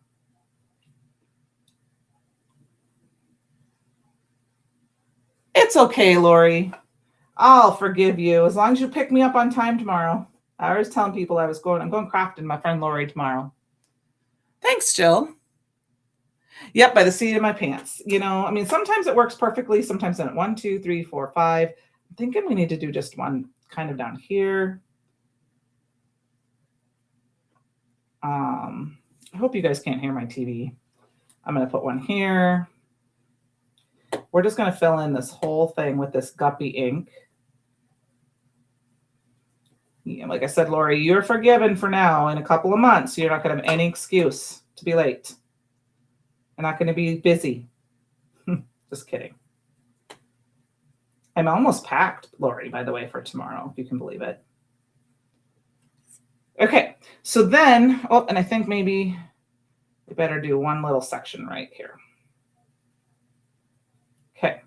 It's okay, Lori. I'll forgive you as long as you pick me up on time tomorrow. I was telling people I'm going crafting my friend Lori tomorrow. Thanks, Jill. Yep, by the seat of my pants. Sometimes it works perfectly. Sometimes in 1, 2, 3, 4, 5. I'm thinking we need to do just one kind of down here. I hope you guys can't hear my TV. I'm going to put one here. We're just going to fill in this whole thing with this Guppy ink. Yeah, like I said, Lori, you're forgiven for now. In a couple of months, you're not going to have any excuse to be late. You're not going to be busy. Just kidding. I'm almost packed, Lori, by the way, for tomorrow, if you can believe it. Okay, so then, and I think maybe we better do one little section right here. Okay.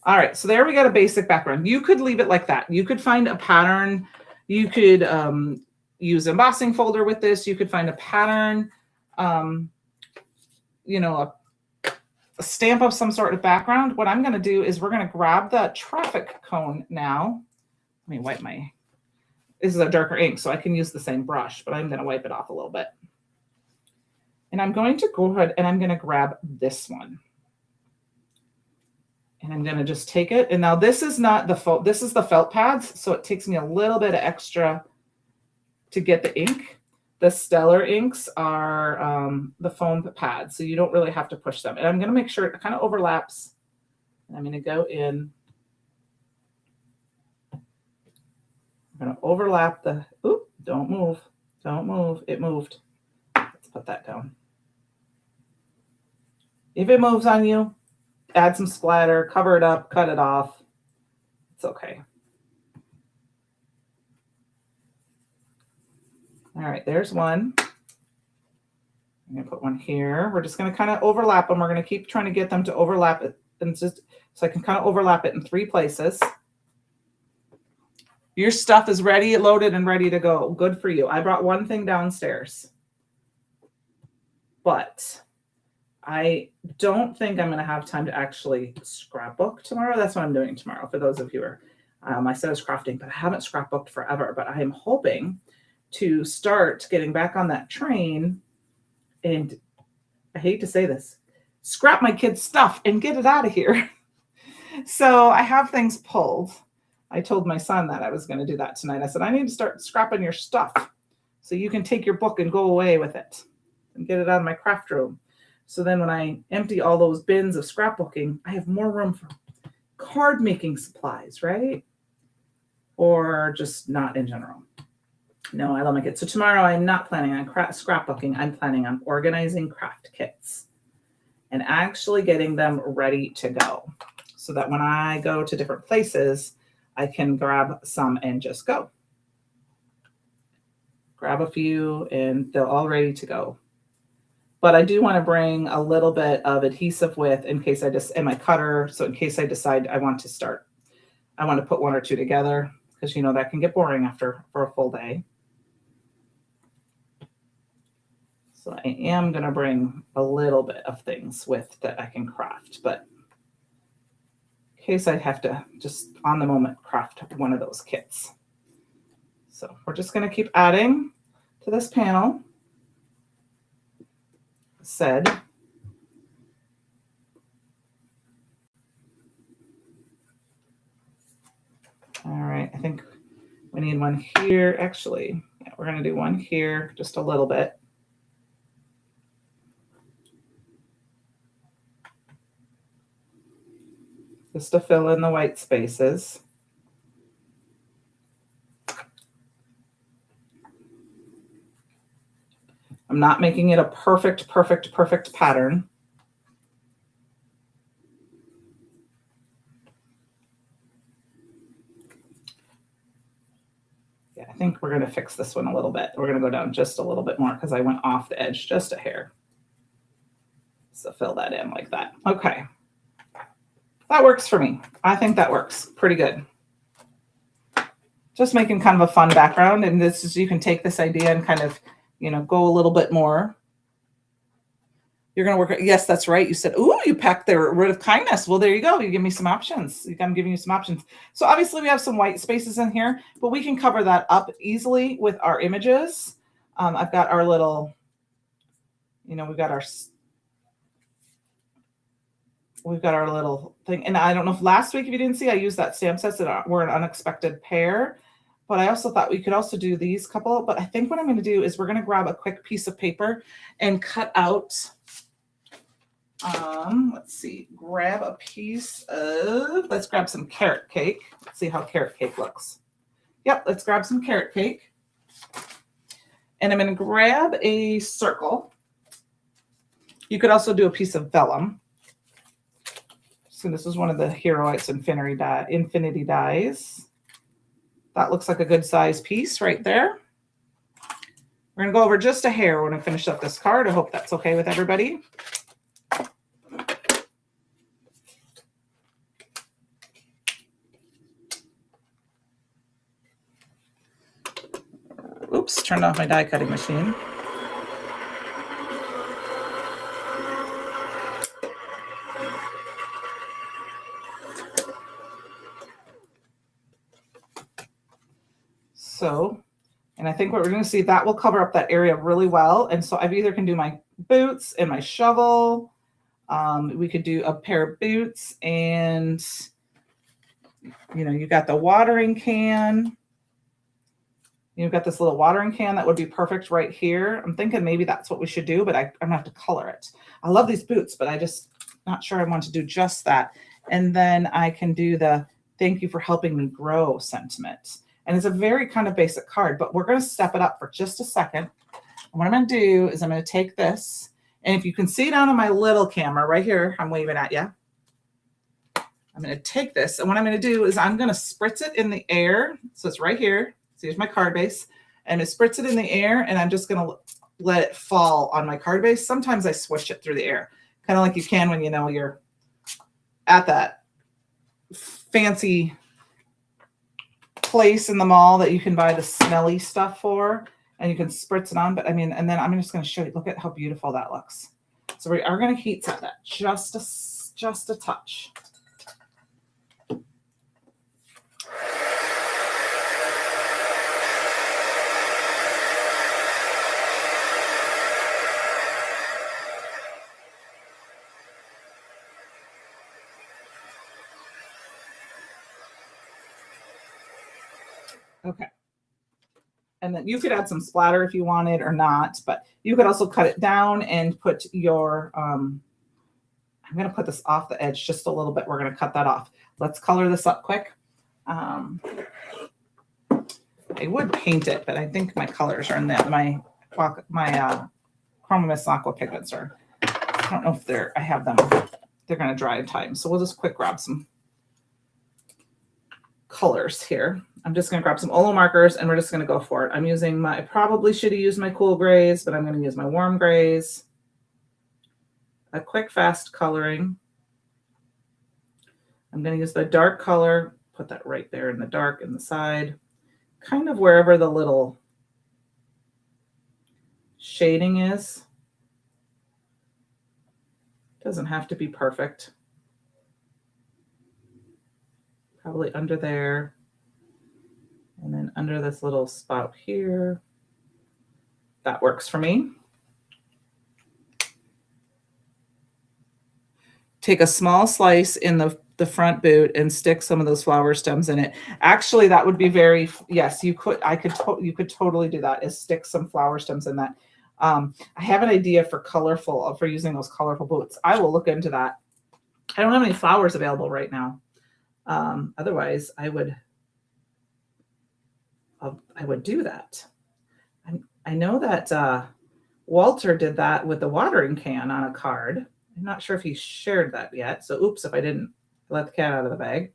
All right, so there we got a basic background. You could leave it like that. You could find a pattern. You could use an embossing folder with this. You could find a pattern, a stamp of some sort of background. What I'm going to do is we're going to grab the traffic cone now. Let me wipe this is a darker ink, so I can use the same brush, but I'm going to wipe it off a little bit. And I'm going to go ahead and I'm going to grab this one. And I'm going to just take it. And now this is not the this is the felt pads, so it takes me a little bit of extra to get the ink. The Stellar inks are the foam pads, so you don't really have to push them. And I'm going to make sure it kind of overlaps. And I'm going to go in. I'm going to overlap the, don't move. Don't move. It moved. Let's put that down. If it moves on you, add some splatter, cover it up, cut it off. It's okay. All right, there's one. I'm going to put one here. We're just going to kind of overlap them. We're going to keep trying to get them to overlap it, and just so I can kind of overlap it in 3 places. Your stuff is ready, loaded, and ready to go. Good for you. I brought one thing downstairs, but I don't think I'm going to have time to actually scrapbook tomorrow. That's what I'm doing tomorrow. For those of you who are, I said I was crafting, but I haven't scrapbooked forever. But I am hoping to start getting back on that train. And I hate to say this, scrap my kids' stuff and get it out of here. So I have things pulled. I told my son that I was going to do that tonight. I said, I need to start scrapping your stuff so you can take your book and go away with it and get it out of my craft room. So then when I empty all those bins of scrapbooking, I have more room card making supplies, right? Or just not in general. No, I love my kits. So tomorrow I'm not planning on scrapbooking. I'm planning on organizing craft kits and actually getting them ready to go so that when I go to different places, I can grab some and just go. Grab a few and they're all ready to go. But I do want to bring a little bit of adhesive with in case I just, and my cutter. So in case I decide I want to start, I want to put one or two together because you know that can get boring for a full day. So I am going to bring a little bit of things with that I can craft, but in case I have to just on the moment craft one of those kits. So we're just going to keep adding to this panel. Said. All right, I think we need one here. Actually, yeah, we're going to do one here, just a little bit. Just to fill in the white spaces. I'm not making it a perfect pattern. Yeah, I think we're going to fix this one a little bit. We're going to go down just a little bit more because I went off the edge just a hair. So fill that in like that. Okay. That works for me. I think that works pretty good. Just making kind of a fun background. And this is, you can take this idea and kind of, you know, go a little bit more. You're going to work. Yes, that's right. You said, ooh, you packed the word of kindness. Well, there you go. You give me some options. I'm giving you some options. So obviously we have some white spaces in here, but we can cover that up easily with our images. I've got our little, you know, we've got our little thing. And I don't know if last week, if you didn't see, I used that stamp sets that were an unexpected pair. But I also thought we could also do these couple. But I think what I'm going to do is we're going to grab a quick piece of paper and cut out, let's see, grab a piece of, let's grab some carrot cake. Let's see how carrot cake looks. Yep, let's grab some carrot cake. And I'm going to grab a circle. You could also do a piece of vellum. So this is one of the Heroics Infinity dies. That looks like a good size piece right there. We're going to go over just a hair when I finish up this card. I hope that's okay with everybody. Oops, turned off my die cutting machine. So, and I think what we're going to see, that will cover up that area really well. And so I either can do my boots and my shovel. We could do a pair of boots and, you know, you got the watering can. You've got this little watering can that would be perfect right here. I'm thinking maybe that's what we should do, but I'm going to have to color it. I love these boots, but I just not sure I want to do just that. And then I can do the thank you for helping me grow sentiment. And it's a very kind of basic card, but we're going to step it up for just a second. And what I'm going to do is I'm going to take this. And if you can see down on my little camera right here, I'm waving at you. I'm going to take this. And what I'm going to do is I'm going to spritz it in the air. So it's right here. So here's my card base. And I spritz it in the air. And I'm just going to let it fall on my card base. Sometimes I swish it through the air. Kind of like you can when you know you're at that fancy place in the mall that you can buy the smelly stuff for, and you can spritz it on. But I mean, and then I'm just going to show you, look at how beautiful that looks. So we are going to heat set that just a touch. Okay. And then you could add some splatter if you wanted or not, but you could also cut it down and put your, I'm going to put this off the edge just a little bit. We're going to cut that off. Let's color this up quick. I would paint it, but I think my colors are in there. My Chroma Mist Aqua pigments are, I don't know if I have them. They're going to dry in time. So we'll just quick grab some colors here. I'm just going to grab some Olo markers and we're just going to go for it. I'm using I probably should have used my cool grays, but I'm going to use my warm grays. A quick, fast coloring. I'm going to use the dark color, put that right there in the dark in the side, kind of wherever the little shading is. Doesn't have to be perfect. Probably under there. And then under this little spout here. That works for me. Take a small slice in the front boot and stick some of those flower stems in it. Actually, that would be very, yes, you could totally do that, is stick some flower stems in that. I have an idea for using those colorful boots. I will look into that. I don't have any flowers available right now. Otherwise, I would do that. I know that Walter did that with the watering can on a card. I'm not sure if he shared that yet. So oops, if I didn't let the cat out of the bag.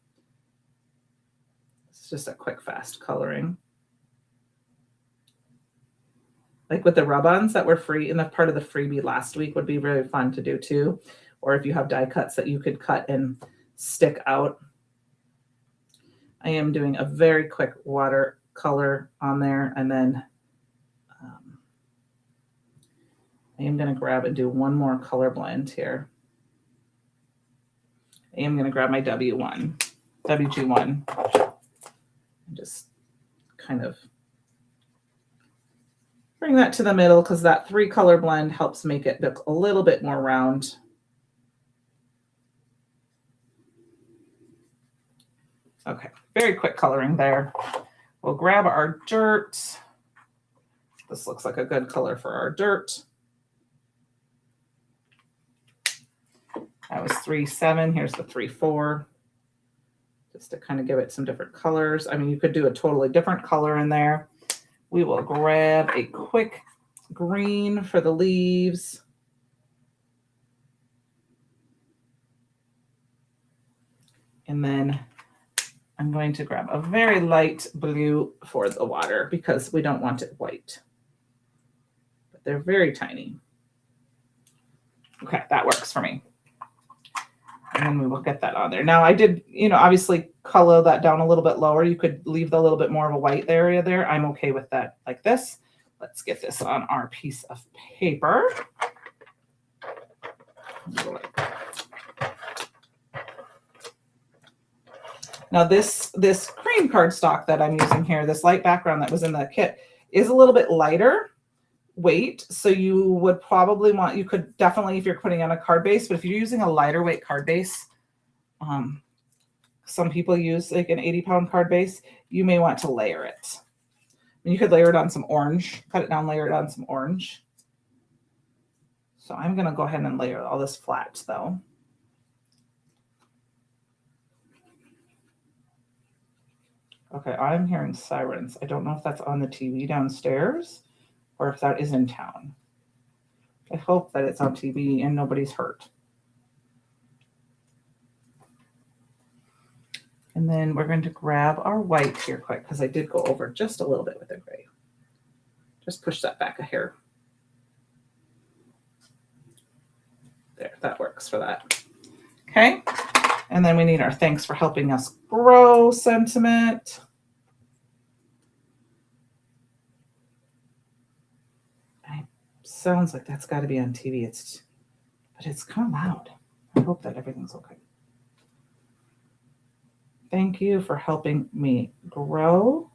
It's just a quick, fast coloring. Like with the rub-ons that were free in the part of the freebie last week would be really fun to do too. Or if you have die cuts that you could cut and stick out. I am doing a very quick watercolor on there, and then I am going to grab and do one more color blend here. I am going to grab my WG1, and just kind of bring that to the middle because that 3-color blend helps make it look a little bit more round. Okay, very quick coloring there. We'll grab our dirt. This looks like a good color for our dirt. That was 3-7. Here's the 3-4. Just to kind of give it some different colors. I mean, you could do a totally different color in there. We will grab a quick green for the leaves. And then I'm going to grab a very light blue for the water because we don't want it white. But they're very tiny. Okay, that works for me. And then we will get that on there. Now I did, obviously color that down a little bit lower. You could leave the little bit more of a white area there. I'm okay with that like this. Let's get this on our piece of paper. Now this cream cardstock that I'm using here, this light background that was in the kit, is a little bit lighter weight. So you would probably you could definitely, if you're putting on a card base, but if you're using a lighter weight card base, some people use like an 80-pound card base, you may want to layer it. And you could layer it on some orange, cut it down, layer it on some orange. So I'm going to go ahead and layer all this flat though. Okay, I'm hearing sirens. I don't know if that's on the TV downstairs or if that is in town. I hope that it's on TV and nobody's hurt. And then we're going to grab our white here quick because I did go over just a little bit with the gray. Just push that back a hair. There, that works for that. Okay. And then we need our thanks for helping us grow sentiment. Sounds like that's got to be on TV. But it's kind of loud. I hope that everything's okay. Thank you for helping me grow.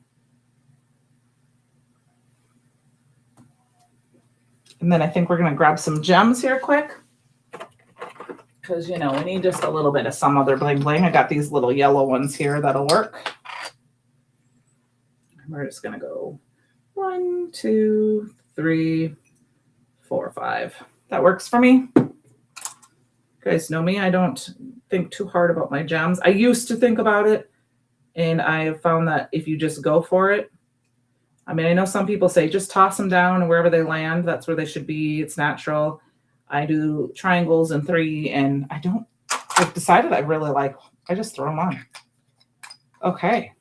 And then I think we're going to grab some gems here quick. Because, we need just a little bit of some other bling bling. I got these little yellow ones here that'll work. And we're just going to go 1, 2, 3, 4, 5. That works for me. You guys know me. I don't think too hard about my gems. I used to think about it, and I have found that if you just go for it, I mean, I know some people say just toss them down and wherever they land, that's where they should be. It's natural. I do triangles and 3, and I've decided I really like, I just throw them on. Okay.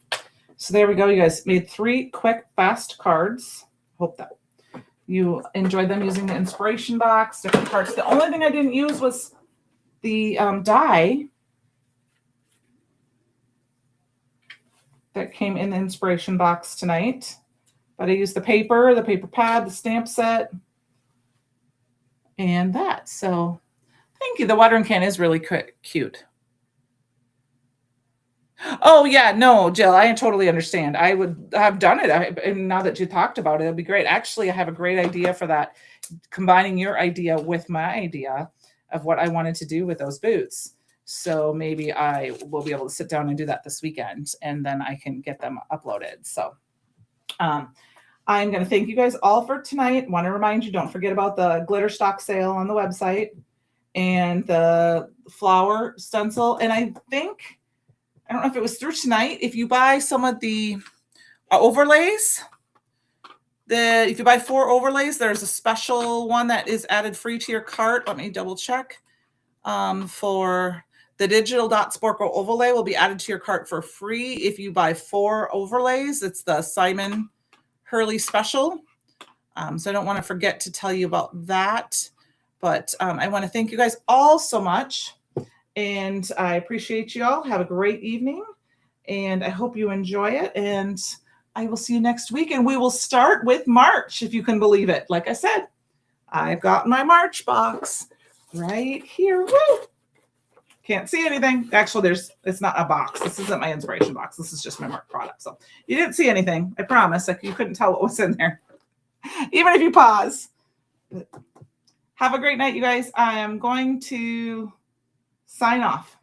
So there we go. You guys made 3 quick, fast cards. Hope that you enjoyed them using the inspiration box, different parts. The only thing I didn't use was the die that came in the inspiration box tonight. But I used the paper pad, the stamp set, and that. So thank you. The watering can is really cute. Oh, yeah. No, Jill, I totally understand. I would have done it. And now that you talked about it, it'd be great. Actually, I have a great idea for that, combining your idea with my idea of what I wanted to do with those boots. So maybe I will be able to sit down and do that this weekend, and then I can get them uploaded. So I'm going to thank you guys all for tonight. Want to remind you, don't forget about the glitter stock sale on the website and the flower stencil. And I don't know if it was through tonight. If you buy some of the overlays, if you buy 4 overlays, there's a special one that is added free to your cart. Let me double check. For the digital dot Sporkle overlay will be added to your cart for free if you buy 4 overlays. It's the Simon Hurley special. So I don't want to forget to tell you about that. But I want to thank you guys all so much. And I appreciate you all. Have a great evening. And I hope you enjoy it. And I will see you next week. And we will start with March, if you can believe it. Like I said, I've got my March box right here. Woo! Can't see anything. Actually, it's not a box. This isn't my inspiration box. This is just my March product. So you didn't see anything. I promise. Like, you couldn't tell what was in there, even if you pause. But have a great night, you guys. I am going to sign off.